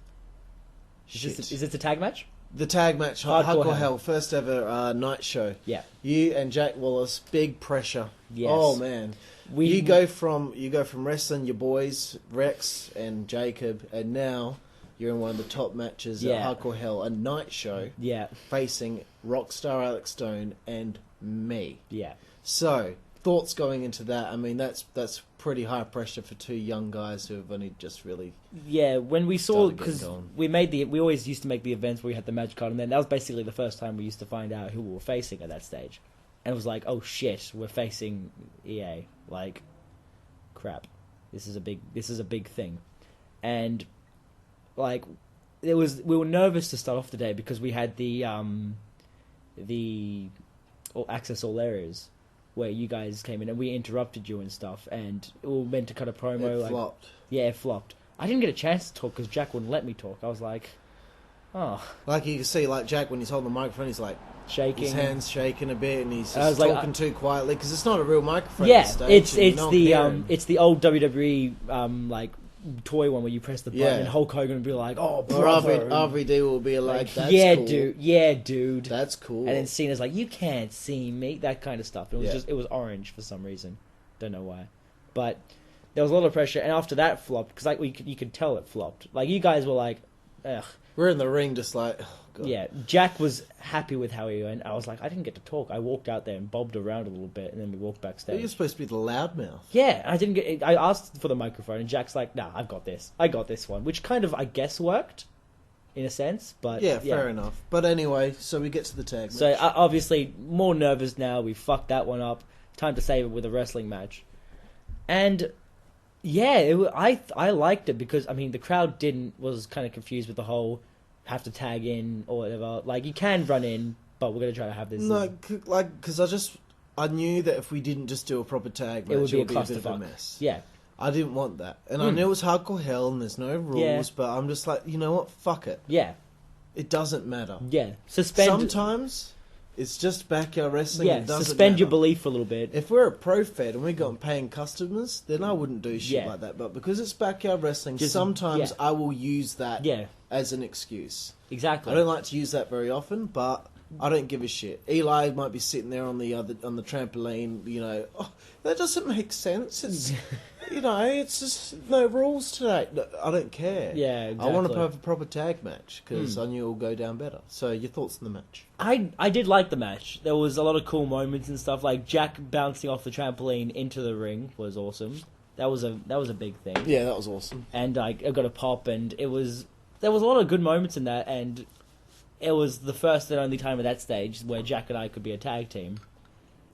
Is this a tag match? The tag match, Hardcore Hell, first ever night show. Yeah. You and Jack Wallace, big pressure. Yes. Oh, man. You go from wrestling your boys, Rex and Jacob, and now you're in one of the top matches at Hardcore Hell, a night show. Yeah. Facing Rockstar Alex Stone and me. Yeah. So... thoughts going into that? I mean, that's pretty high pressure for two young guys who have only just really... Yeah, when we saw... Because we always used to make the events where we had the match card, and then that was basically the first time we used to find out who we were facing at that stage. And it was like, oh shit, we're facing EA. Like, crap. This is a big thing. And, like, we were nervous to start off the day because we had the Access All Areas, where you guys came in and we interrupted you and stuff, and we were meant to cut a promo. It flopped. Yeah, it flopped. I didn't get a chance to talk because Jack wouldn't let me talk. I was like, oh. Like you can see, like Jack, when he's holding the microphone, he's like... shaking. His hands shaking a bit and he's just talking too quietly because it's not a real microphone. Yeah, at the stage, it's the old WWE like toy one where you press the button and Hulk Hogan would be like, oh, brother. RVD will be like, that's cool. Dude. That's cool. And then Cena's like, you can't see me. That kind of stuff. It was it was orange for some reason. Don't know why. But there was a lot of pressure. And after that flopped, because like you could tell it flopped. Like, you guys were like, ugh. We're in the ring just like, oh, God. Yeah, Jack was happy with how he went. I was like, I didn't get to talk. I walked out there and bobbed around a little bit, and then we walked backstage. You're supposed to be the loudmouth. Yeah, I asked for the microphone, and Jack's like, nah, I've got this. I got this one, which kind of, I guess, worked in a sense, but yeah, fair enough. But anyway, so we get to the tag match. So obviously, more nervous now. We fucked that one up. Time to save it with a wrestling match, and yeah, I liked it because I mean the crowd was kind of confused with the whole have to tag in or whatever. Like, you can run in, but we're gonna try to have this. No, because I knew that if we didn't just do a proper tag match, it would be a bit of a mess. Yeah. I didn't want that. And I knew it was Hardcore Hell and there's no rules, but I'm just like, you know what? Fuck it. Yeah. It doesn't matter. Yeah. Sometimes it's just backyard wrestling. Yeah, it doesn't suspend matter. your belief for a little bit. If we're a pro fed and we got paying customers, then I wouldn't do shit like that. But because it's backyard wrestling, sometimes I will use that as an excuse. Exactly. I don't like to use that very often, but I don't give a shit. Eli might be sitting there on the trampoline, you know, oh, that doesn't make sense. It's, you know, it's just no rules today. No, I don't care. Yeah, exactly. I want to have a proper tag match because I knew it will go down better. So, your thoughts on the match? I did like the match. There was a lot of cool moments and stuff, like Jack bouncing off the trampoline into the ring was awesome. That was a big thing. Yeah, that was awesome. And I got a pop, and there was a lot of good moments in that, and it was the first and only time at that stage where Jack and I could be a tag team.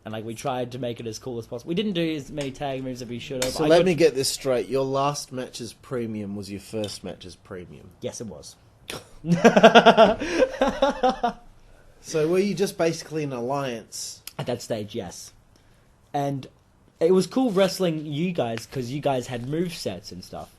and like we tried to make it as cool as possible. We didn't do as many tag moves as we should have. So let me get this straight. Your last match as premium was your first match as premium. Yes, it was. So were you just basically an alliance? At that stage, yes. And it was cool wrestling you guys because you guys had movesets and stuff.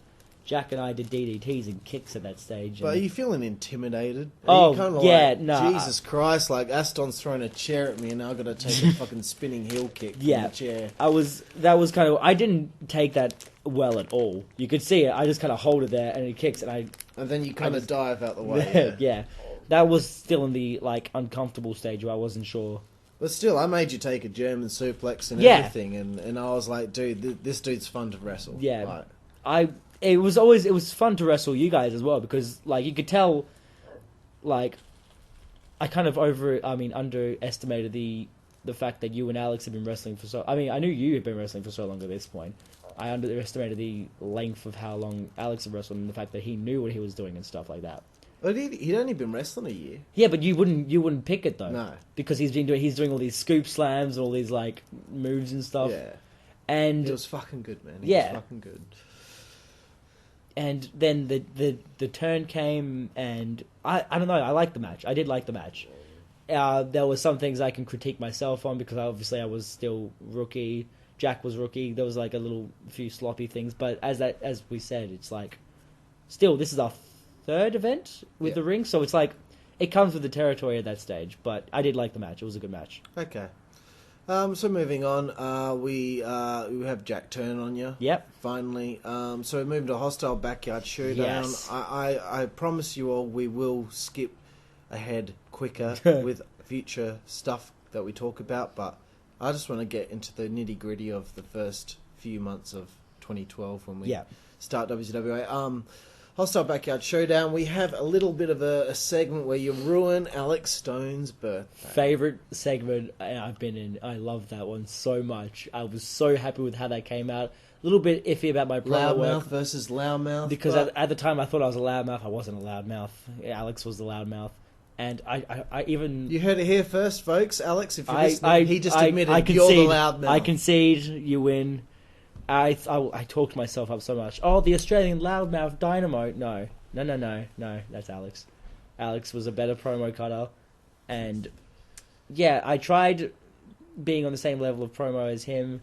Jack and I did DDTs and kicks at that stage. But are you feeling intimidated? Oh, you kinda yeah, like, no. Jesus Christ, like Aston's throwing a chair at me and now I've got to take a fucking spinning heel kick from the chair. That was kind of, I didn't take that well at all. You could see it, I just kind of hold it there and it kicks and then you kind of dive out the way. Yeah. That was still in the, like, uncomfortable stage where I wasn't sure. But still, I made you take a German suplex and everything, and I was like, dude, this dude's fun to wrestle. Yeah. Like, it was fun to wrestle you guys as well, because, like, you could tell, like, I kind of underestimated the fact that you and Alex had been wrestling for so... I mean, I knew you had been wrestling for so long at this point. I underestimated the length of how long Alex had wrestled and the fact that he knew what he was doing and stuff like that. But he'd only been wrestling a year. Yeah, but you wouldn't pick it though. No, because he's doing all these scoop slams and all these like moves and stuff. Yeah, and it was fucking good, man. It was fucking good. And then the turn came, and I don't know. I liked the match. I did like the match. There were some things I can critique myself on because obviously I was still rookie. Jack was rookie. There was like a few sloppy things, but as we said, it's like still this is our third event with the ring, so it's like it comes with the territory at that stage. But I did like the match; it was a good match. Okay, so moving on, we have Jack turn on you. Yep. Finally, so we moved to a hostile backyard showdown. Yes. I promise you all, we will skip ahead quicker with future stuff that we talk about, but I just want to get into the nitty gritty of the first few months of 2012 when we start WZWA. Hostile Backyard Showdown, we have a little bit of a segment where you ruin Alex Stone's birthday. Favorite segment I've been in. I love that one so much. I was so happy with how that came out. A little bit iffy about my promo Loudmouth work. versus Loudmouth. Because at the time I thought I was a loudmouth. I wasn't a loudmouth. Alex was the loudmouth. And I even... You heard it here first, folks. Alex, if you're listening, he just admitted you're the loudmouth. I concede, you win. I talked myself up so much. Oh, the Australian loudmouth Dynamo. No, that's Alex. Alex was a better promo cutter. And, yeah, I tried being on the same level of promo as him.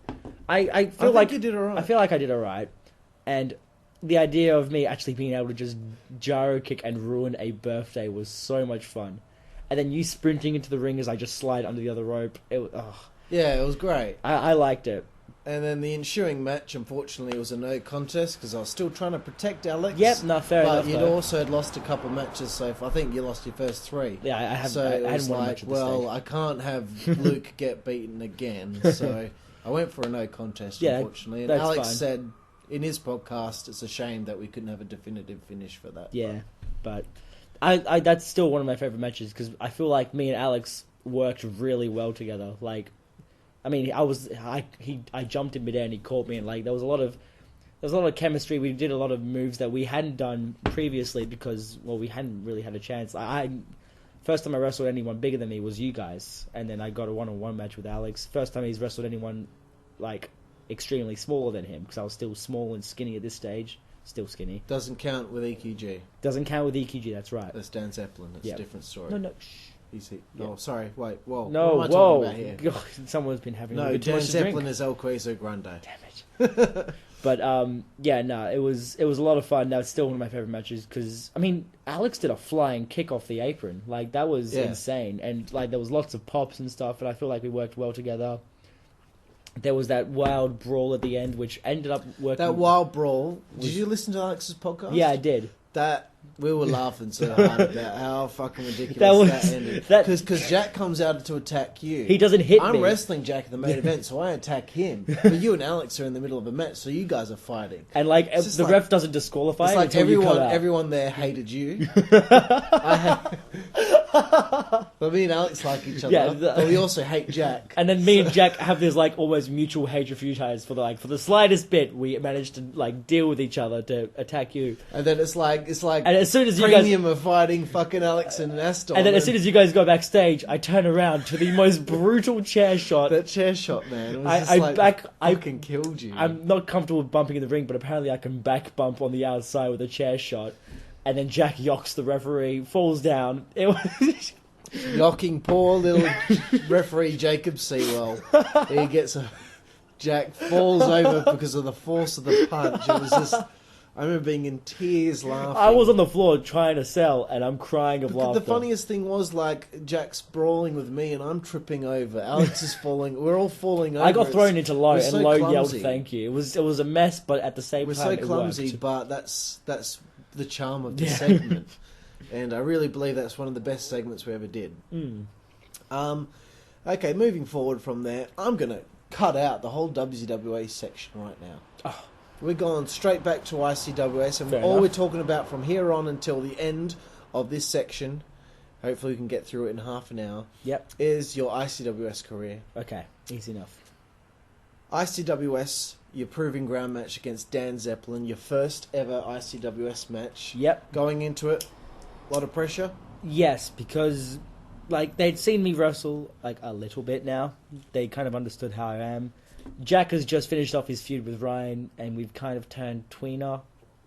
I feel like you did alright. I feel like I did alright. And the idea of me actually being able to just gyro kick and ruin a birthday was so much fun. And then you sprinting into the ring as I just slide under the other rope. Yeah, it was great. I liked it. And then the ensuing match, unfortunately, was a no contest because I was still trying to protect Alex. Yep, no, fair enough. But you'd also had lost a couple of matches so far. I think you lost your first 3. Yeah, I haven't. So I it was hadn't won a like, match at this stage. I can't have Luke get beaten again. So I went for a no contest, unfortunately. And that's Alex fine. said in his podcast, it's a shame that we couldn't have a definitive finish for that. Yeah, but I that's still one of my favorite matches because I feel like me and Alex worked really well together. Like, I mean, I jumped in midair and he caught me, and like there was a lot of chemistry. We did a lot of moves that we hadn't done previously because we hadn't really had a chance. First time I wrestled anyone bigger than me was you guys, and then I got a one-on-one match with Alex. First time he's wrestled anyone like extremely smaller than him because I was still small and skinny at this stage. Still skinny. Doesn't count with EQG. Doesn't count with EQG. That's right. That's Dan Zeppelin. That's a different story. No. Shh. Oh, sorry. Wait. Whoa. No. What am I talking about here? God, someone's been having no. a bit too Dan much to Zeppelin drink. is El Queso Grande. Damn it. But it was a lot of fun. That's still one of my favorite matches because I mean, Alex did a flying kick off the apron. Like that was insane, and like there was lots of pops and stuff. And I feel like we worked well together. There was that wild brawl at the end, which ended up working. That wild brawl. Did you listen to Alex's podcast? Yeah, I did. That we were laughing so hard about how fucking ridiculous that ended. Because Jack comes out to attack you. He doesn't hit me. I'm wrestling Jack at the main event, so I attack him. But you and Alex are in the middle of a match, so you guys are fighting. And like the ref doesn't disqualify. It's like until you come out. everyone there hated you. But me and Alex like each other, Yeah, but we also hate Jack. And then me and Jack have this like almost mutual hatred for you guys for the slightest bit we managed to like deal with each other to attack you. And then it's like And as soon as you Premium are fighting fucking Alex and Aston. And then as soon as you guys go backstage, I turn around to the most brutal chair shot. That chair shot, man, it was I fucking killed you. I'm not comfortable with bumping in the ring, but apparently I can back bump on the outside with a chair shot. And then Jack yocks the referee, falls down. It was Yocking poor little referee Jacob Sewell. He gets a... Jack falls over because of the force of the punch. It was just... I remember being in tears laughing. I was on the floor trying to sell, and I'm crying of laughter. The funniest thing was, like, Jack's brawling with me, and I'm tripping over. Alex is falling. We're all falling over. I got thrown into Low, and so Low clumsy. yelled thank you. It was a mess, but at the same We're time so clumsy, it worked. but that's the charm of the segment. And I really believe that's one of the best segments we ever did. Okay, moving forward from there, I'm going to cut out the whole WZWA section right now. Oh. We're going straight back to ICWS, and Fair all enough. we're talking about from here on until the end of this section, hopefully we can get through it in half an hour, Yep. is your ICWS career. Okay, easy enough. ICWS, your proving ground match against Dan Zeppelin, your first ever ICWS match. Yep. Going into it, a lot of pressure. Yes, because like they'd seen me wrestle like a little bit now. They kind of understood how I am. Jack has just finished off his feud with Ryan, and we've kind of turned tweener.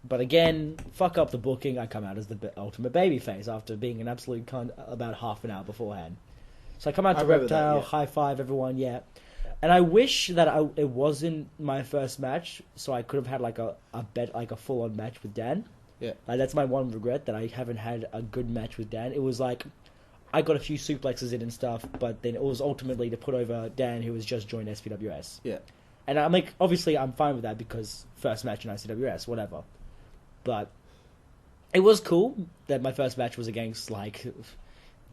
But again, fuck up the booking, I come out as the ultimate babyface after being an absolute cunt about half an hour beforehand. So I come out to Reptile, high five everyone, yeah. And I wish that it wasn't my first match, so I could have had like a full on match with Dan. Yeah. Like that's my one regret, that I haven't had a good match with Dan. It was like I got a few suplexes in and stuff, but then it was ultimately to put over Dan, who was just joined SPWS. Yeah. And I'm like, obviously I'm fine with that because first match in ICWS, whatever. But it was cool that my first match was against like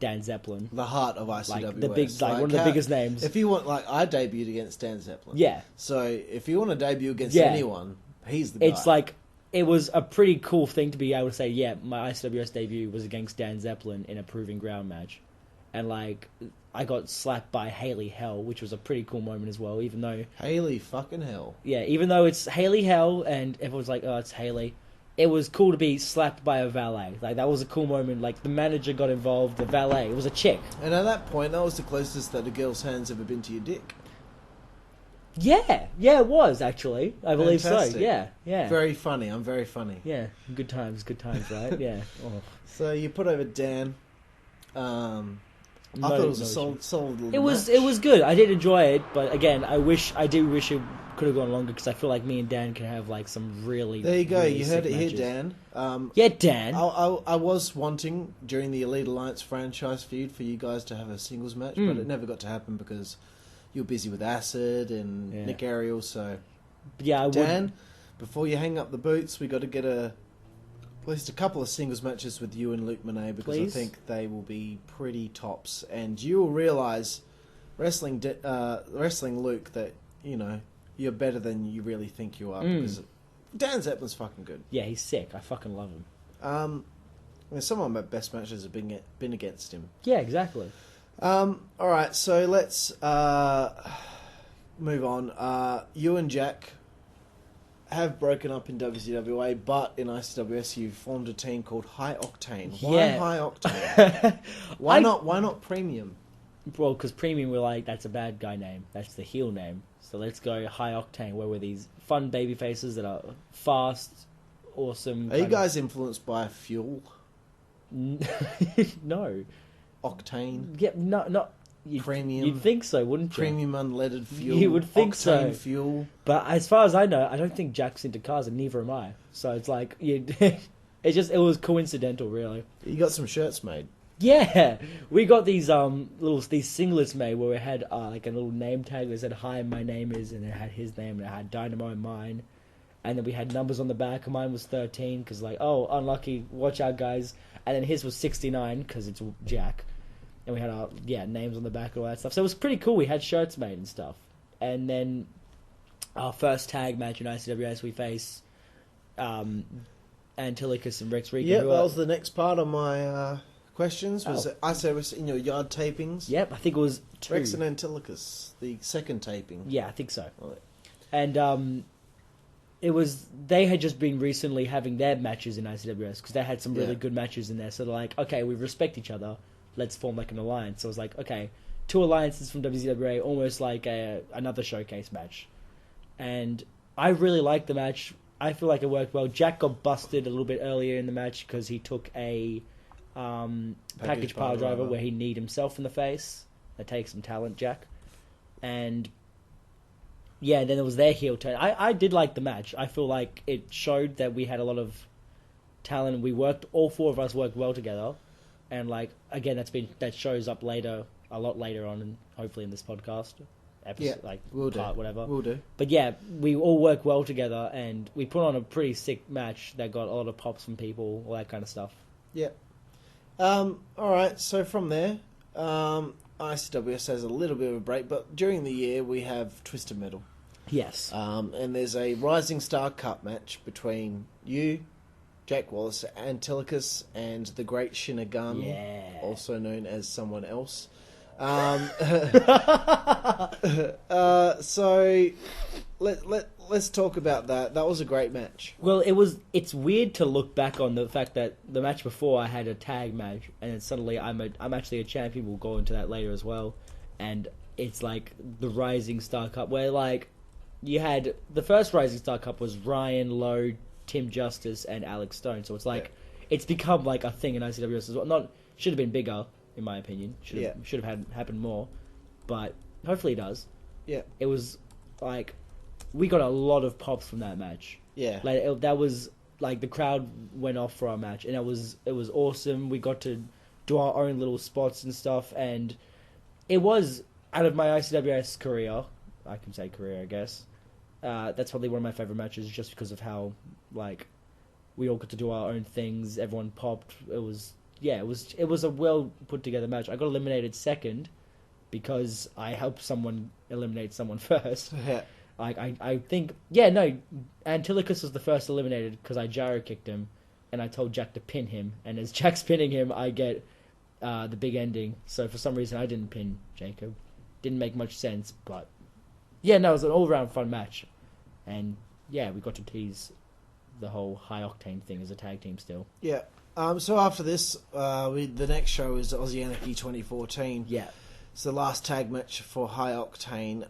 Dan Zeppelin. The heart of ICWS. Like the big, like one of the biggest names. If you want, like, I debuted against Dan Zeppelin. Yeah. So if you want to debut against anyone, he's the guy. It's like, it was a pretty cool thing to be able to say, yeah, my ICWS debut was against Dan Zeppelin in a proving ground match. And like, I got slapped by Haley Hell, which was a pretty cool moment as well, even though... Haley fucking Hell. Yeah, even though it's Haley Hell and everyone's like, oh, it's Haley. It was cool to be slapped by a valet. Like, that was a cool moment. Like, the manager got involved, the valet. It was a chick. And at that point, that was the closest that a girl's hand's ever been to your dick. Yeah, it was, actually. I believe Fantastic. so. Yeah. Very funny. I'm very funny. Yeah, good times, right? Yeah. Oh. So you put over Dan. I thought it was a solid little match. It was good. I did enjoy it, but again, I do wish it could have gone longer because I feel like me and Dan can have like some really. There you go. Really You heard it matches. here, Dan. Yeah, Dan. I was wanting during the Elite Alliance franchise feud for you guys to have a singles match, but it never got to happen because you were busy with Acid and Nick Ariel. So yeah, Dan, before you hang up the boots, we got to get at least a couple of singles matches with you and Luke Monet because I think they will be pretty tops, and you will realise wrestling Luke that you're better than you really think you are because Dan Zeppelin's fucking good. Yeah, he's sick. I fucking love him. Some of my best matches have been against him. Yeah, exactly. All right, so let's move on. You and Jack have broken up in WZWA, but in ICWS you've formed a team called High Octane. Why High Octane? Why not Premium? Well, because Premium were like, that's a bad guy name. That's the heel name. So let's go High Octane, where we're these fun baby faces that are fast, awesome. Are you guys influenced by Fuel? No. Octane? Yeah, not Premium? You'd think so, wouldn't you? Premium unleaded fuel? You would think Octane so. Fuel? But as far as I know, I don't think Jack's into cars, and neither am I. So it's like, it was coincidental, really. You got some shirts made. Yeah, we got these these singlets made where we had like a little name tag that said "Hi, my name is," and it had his name, and it had Dynamo and mine, and then we had numbers on the back. Mine was 13 because like, oh, unlucky, watch out, guys. And then his was 69 because it's Jack, and we had our names on the back and all that stuff. So it was pretty cool. We had shirts made and stuff, and then our first tag match in ICWS we face Antilicus and Rex Regan. Yeah, that was the next part of my questions. Was it ICWS in your yard tapings? Yep, I think it was 2. Rex and Antilochus, the second taping. Yeah, I think so. Right. And it was, they had just been recently having their matches in ICWS because they had some really good matches in there. So they're like, okay, we respect each other. Let's form like an alliance. So it was like, okay, 2 alliances from WZWA, almost like another showcase match. And I really liked the match. I feel like it worked well. Jack got busted a little bit earlier in the match because he took a package pile driver where he kneed himself in the face. That takes some talent, Jack. And yeah, then it was their heel turn. I did like the match. I feel like it showed that we had a lot of talent. We worked, all 4 of us worked well together. And like, again, that shows up later, a lot later on, and hopefully in this podcast episode, like we'll part, do. whatever. We'll do. But yeah, we all worked well together, and we put on a pretty sick match that got a lot of pops from people, all that kind of stuff. Yeah. All right. So from there, ICWS has a little bit of a break, but during the year we have Twisted Metal. Yes. And there's a Rising Star Cup match between you, Jack Wallace, Antilochus, and the Great Shinigami, also known as someone else. So let's talk about that. That was a great match. Well, it's weird to look back on the fact that the match before I had a tag match, and then suddenly I'm actually a champion. We'll go into that later as well. And it's like the Rising Star Cup, where like you had the first Rising Star Cup was Ryan Lowe, Tim Justice, and Alex Stone. So it's like it's become like a thing in ICWS as well. Should have been bigger, in my opinion. Should have had happened more, but hopefully it does. Yeah, it was like we got a lot of pops from that match. Yeah, like that was like the crowd went off for our match, and it was awesome. We got to do our own little spots and stuff, and it was out of my ICWS career. I can say career, I guess. That's probably one of my favorite matches, just because of how like we all got to do our own things. Everyone popped. It was a well put together match. I got eliminated second because I helped someone eliminate someone first. Like I think Antilochus was the first eliminated because I gyro kicked him, and I told Jack to pin him. And as Jack's pinning him, I get the big ending. So for some reason, I didn't pin Jacob. Didn't make much sense, but it was an all round fun match. And we got to tease the whole high octane thing as a tag team still. Yeah. So after this, the next show is Aussie Anarchy 2014. Yeah. It's the last tag match for High Octane.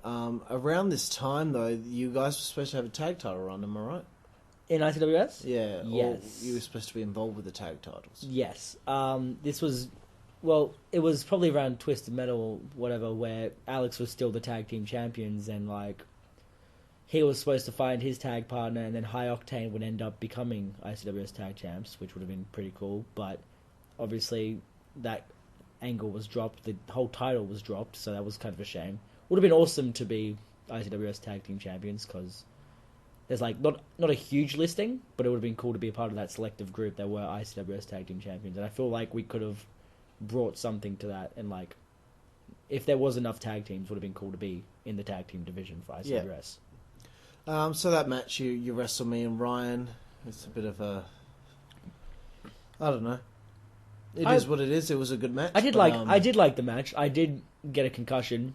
Around this time, though, you guys were supposed to have a tag title run, am I right? In ICWS? Yeah. Yes. Or you were supposed to be involved with the tag titles. Yes. This was... Well, it was probably around Twisted Metal or whatever, where Alex was still the tag team champions, and like he was supposed to find his tag partner, and then High Octane would end up becoming ICWS tag champs, which would have been pretty cool. But obviously, that angle was dropped. The whole title was dropped, so that was kind of a shame. Would have been awesome to be ICWS tag team champions because there's like not a huge listing, but it would have been cool to be a part of that selective group that were ICWS tag team champions, and I feel like we could have brought something to that, and like if there was enough tag teams, would have been cool to be in the tag team division for ICWS. So that match you wrestled me and Ryan. It's a bit of a, I don't know. It is what it is. It was a good match. I did like the match. I did get a concussion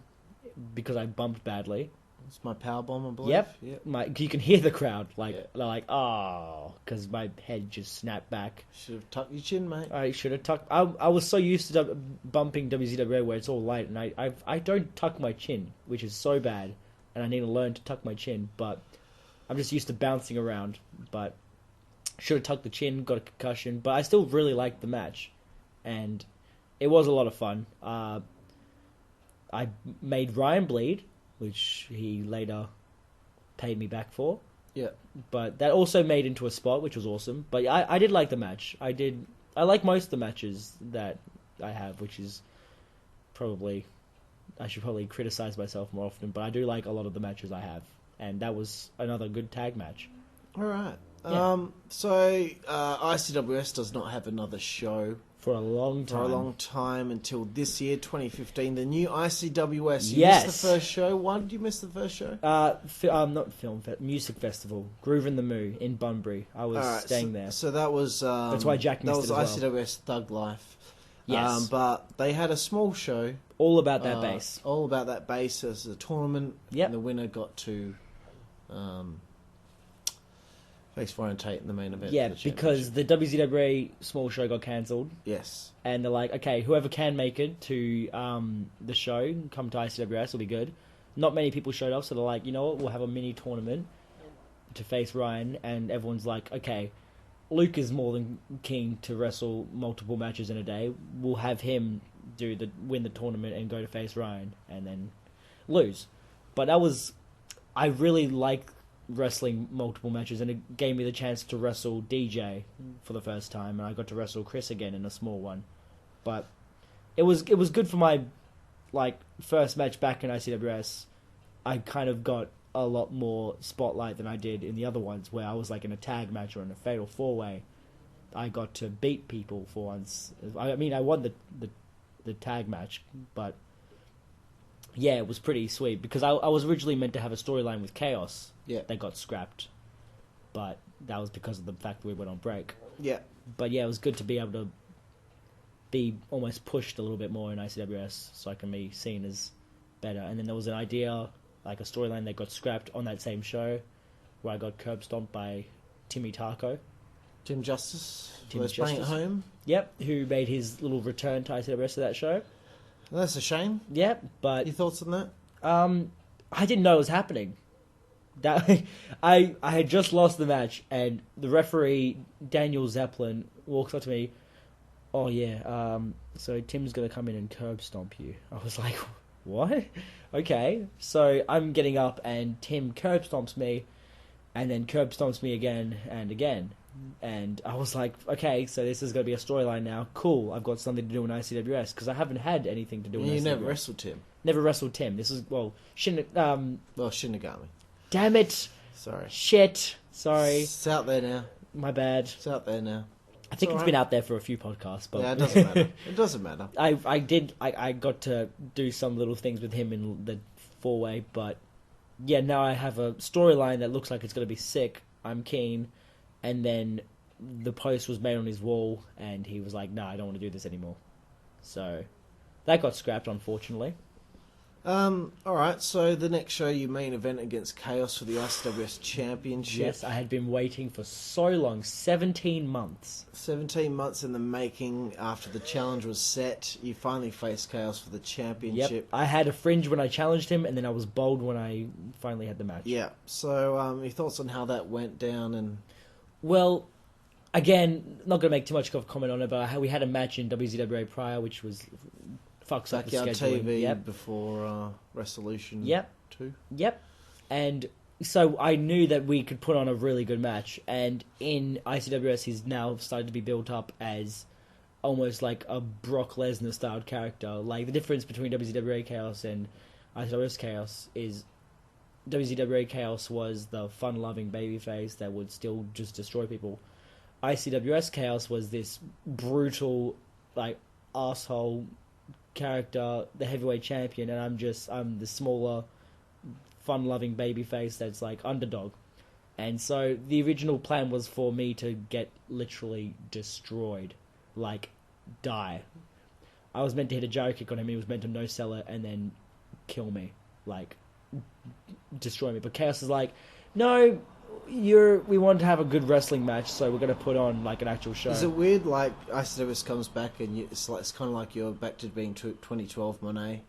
because I bumped badly. It's my power bomb, I believe. Yep. You can hear the crowd they're like, oh, because my head just snapped back. Should have tucked your chin, mate. I should have tucked. I was so used to bumping WZWA where it's all light, and I don't tuck my chin, which is so bad, and I need to learn to tuck my chin. But I'm just used to bouncing around. But should have tucked the chin, got a concussion. But I still really liked the match, and it was a lot of fun. I made Ryan bleed, which he later paid me back for. Yeah. But that also made into a spot, which was awesome. But I did like the match. I like most of the matches that I have, which is probably... I should probably criticize myself more often, but I do like a lot of the matches I have. And that was another good tag match. All right. Yeah. So ICWS does not have another show for a long time until this year, 2015. The new ICWS. You yes. missed the first show. Why did you miss the first show? Music festival, Groove in the Moo in Bunbury. I was staying there. So that was that's why Jack missed it as well. That was ICWS Thug Life. Yes. But they had a small show. All about that base. All about that base as a tournament. Yep. And the winner got to face Ryan Tate in the main event. Yeah, for the because the WZWA small show got cancelled. Yes. And they're like, okay, whoever can make it to the show, come to ICWS, will be good. Not many people showed up, so they're like, you know what, we'll have a mini tournament to face Ryan. And everyone's like, okay, Luke is more than keen to wrestle multiple matches in a day. We'll have him win the tournament and go to face Ryan and then lose. But I really like wrestling multiple matches, and it gave me the chance to wrestle DJ for the first time, and I got to wrestle Chris again in a small one. But it was good for my first match back in ICWS. I kind of got a lot more spotlight than I did in the other ones, where I was like in a tag match or in a fatal 4-way. I got to beat people for once. I mean, I won the tag match, but yeah, it was pretty sweet because I was originally meant to have a storyline with Chaos. Yeah. That got scrapped, but that was because of the fact that we went on break. Yeah. But yeah, it was good to be able to be almost pushed a little bit more in ICWS so I can be seen as better. And then there was an idea, like a storyline that got scrapped on that same show, where I got curb stomped by Timmy Tarko. Tim Justice. Tim was playing at Justice. home. Yep, who made his little return to ICWS of that show. That's a shame. Yep, but Your thoughts on that? I didn't know it was happening. That I had just lost the match, and the referee Daniel Zeppelin walks up to me. Oh yeah, so Tim's gonna come in and curb stomp you. I was like, what? Okay, so I'm getting up, and Tim curb stomps me, and then curb stomps me again and again. And I was like, okay, so this is going to be a storyline now. Cool, I've got something to do in ICWS, because I haven't had anything to do in ICWS. You never wrestled Tim. Never wrestled Tim. This is, Shinigami. damn it. Sorry. Shit. Sorry. It's out there now. My bad. It's out there now. I think it's been out there for a few podcasts, but Yeah, it doesn't matter. It doesn't matter. I got to do some little things with him in the 4-way, but yeah, now I have a storyline that looks like it's going to be sick. I'm keen. And then the post was made on his wall, and he was like, "No, I don't want to do this anymore." So that got scrapped, unfortunately. All right, so the next show, you main event against Chaos for the ICWS Championship. Yes, I had been waiting for so long, 17 months. 17 months in the making after the challenge was set. You finally faced Chaos for the championship. Yep, I had a fringe when I challenged him, and then I was bold when I finally had the match. Yeah, so your thoughts on how that went down? And Well, again, not going to make too much of a comment on it, but we had a match in WZWA prior, which was fucks up the Backyard scheduling. TV Yep. before Resolution Yep. 2. Yep. And so I knew that we could put on a really good match. And in ICWS, he's now started to be built up as almost like a Brock Lesnar styled character. Like, the difference between WZWA Chaos and ICWS Chaos is WZWA Chaos was the fun-loving babyface that would still just destroy people. ICWS Chaos was this brutal, like, asshole character, the heavyweight champion, and I'm the smaller, fun-loving babyface that's like underdog. And so the original plan was for me to get literally destroyed, like die. I was meant to hit a gyro kick on him, he was meant to no-sell it and then kill me, like destroy me. But Chaos is like, no, we want to have a good wrestling match, so we're going to put on like an actual show. Is it weird, like, ICWS comes back and it's kind of like you're back to being 2012 Monet?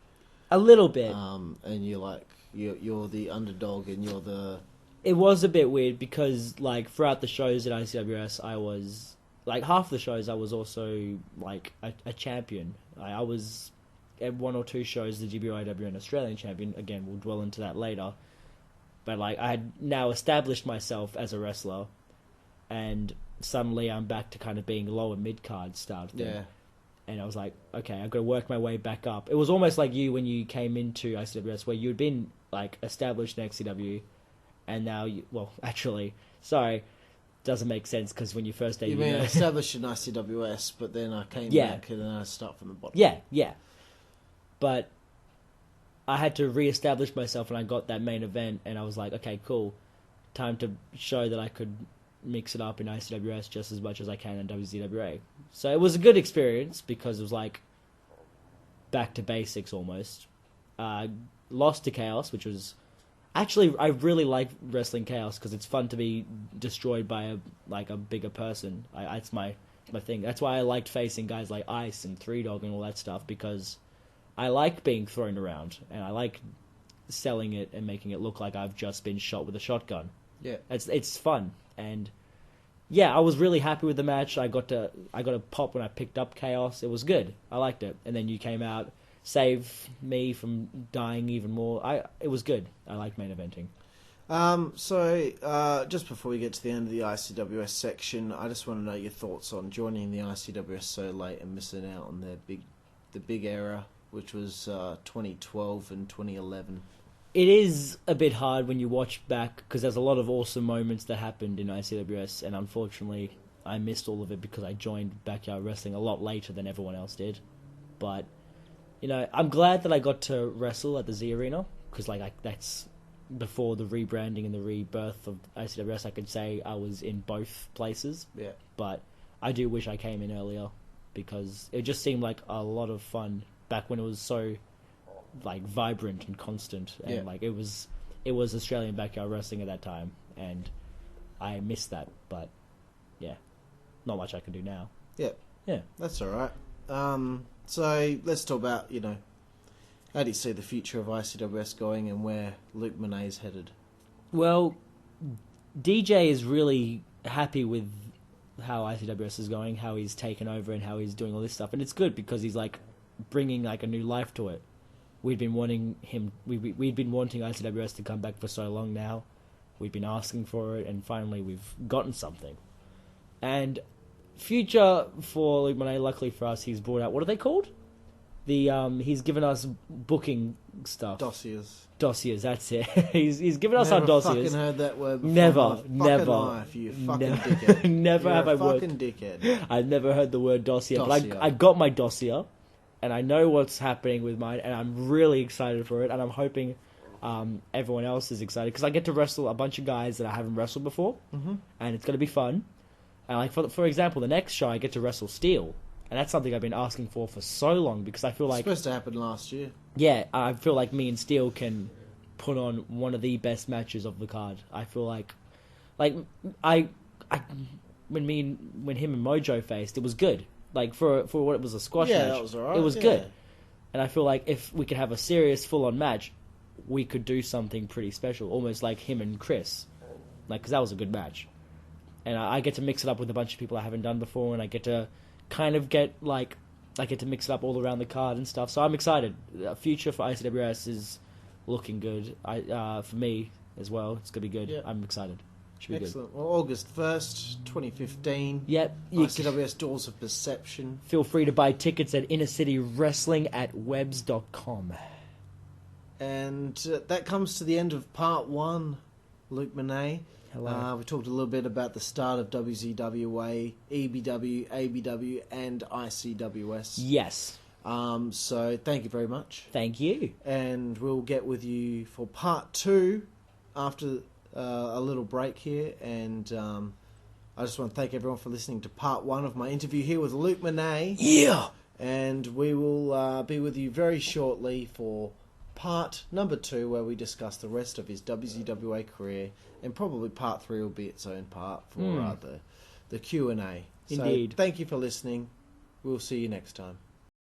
A little bit. And you're like, you're the underdog and you're the... It was a bit weird because, like, throughout the shows at ICWS, I was... Like, half the shows I was also, like, a champion. I was, at one or two shows, the GBYWN Australian champion. Again, we'll dwell into that later. But, like, I had now established myself as a wrestler, and suddenly I'm back to kind of being lower mid-card style thing. Yeah. And I was like, okay, I've got to work my way back up. It was almost like you when you came into ICWS, where you'd been, like, established in XCW, and now you... Well, actually, sorry, doesn't make sense, because when you first debuted... You mean established in ICWS, but then I came back and then I start from the bottom. Yeah. But I had to re-establish myself, and I got that main event, and I was like, okay, cool. Time to show that I could mix it up in ICWS just as much as I can in WZWA. So it was a good experience because it was like back to basics almost. Lost to Chaos, which was actually, I really like wrestling Chaos because it's fun to be destroyed by a bigger person. It's my thing. That's why I liked facing guys like Ice and Three Dog and all that stuff, because I like being thrown around and I like selling it and making it look like I've just been shot with a shotgun. Yeah, it's fun. And yeah, I was really happy with the match. I got a pop when I picked up Chaos. It was good. I liked it. And then you came out, saved me from dying even more. It was good. I liked main eventing. So just before we get to the end of the ICWS section, I just want to know your thoughts on joining the ICWS so late and missing out on the big era, which was 2012 and 2011. It is a bit hard when you watch back because there's a lot of awesome moments that happened in ICWS, and unfortunately I missed all of it because I joined Backyard Wrestling a lot later than everyone else did. But I'm glad that I got to wrestle at the Z Arena because that's before the rebranding and the rebirth of ICWS. I could say I was in both places. Yeah. But I do wish I came in earlier because it just seemed like a lot of fun back when it was so vibrant and constant, and it was Australian Backyard Wrestling at that time, and I missed that. But yeah, not much I can do now. Yeah, that's all right. So let's talk about how do you see the future of ICWS going and where Luke Monet is headed? Well, DJ is really happy with how ICWS is going, how he's taken over and how he's doing all this stuff, and it's good because he's bringing a new life to it. We'd been wanting ICWS to come back for so long now. We've been asking for it, and finally we've gotten something. And future for Luke Monet, luckily for us, he's brought out, what are they called? He's given us booking stuff. Dossiers, that's it. he's given us our dossiers. Never fucking heard that word before. Never. Life, you fucking dickhead. Never You're have I worked. Fucking dickhead. I've never heard the word dossier. But I got my dossier, and I know what's happening with mine, and I'm really excited for it, and I'm hoping everyone else is excited, because I get to wrestle a bunch of guys that I haven't wrestled before, and it's going to be fun. And for example, the next show I get to wrestle Steel, and that's something I've been asking for so long, because I feel like... It's supposed to happen last year. Yeah, I feel like me and Steel can put on one of the best matches of the card. I feel like when him and Mojo faced, it was good. For what it was, a squash match, that was alright. It was good. And I feel like if we could have a serious, full-on match, we could do something pretty special, almost like him and Chris. Because that was a good match. And I get to mix it up with a bunch of people I haven't done before, and I get to kind of I get to mix it up all around the card and stuff. So I'm excited. The future for ICWS is looking good. For me as well, it's going to be good. Yep. I'm excited. Should be Excellent. good. Well, August 1st, 2015. Yep. ICWS Doors of Perception. Feel free to buy tickets at innercitywrestling@webs.com. And that comes to the end of part 1, Luke Monet. Hello. We talked a little bit about the start of WZWA, EBW, ABW, and ICWS. Yes. So thank you very much. Thank you. And we'll get with you for part 2 after a little break here. And I just want to thank everyone for listening to part 1 of my interview here with Luke Monet. Yeah. And we will be with you very shortly for part number 2, where we discuss the rest of his WZWA career, and probably part 3 will be its own part for the Q&A. Indeed. So thank you for listening. We'll see you next time.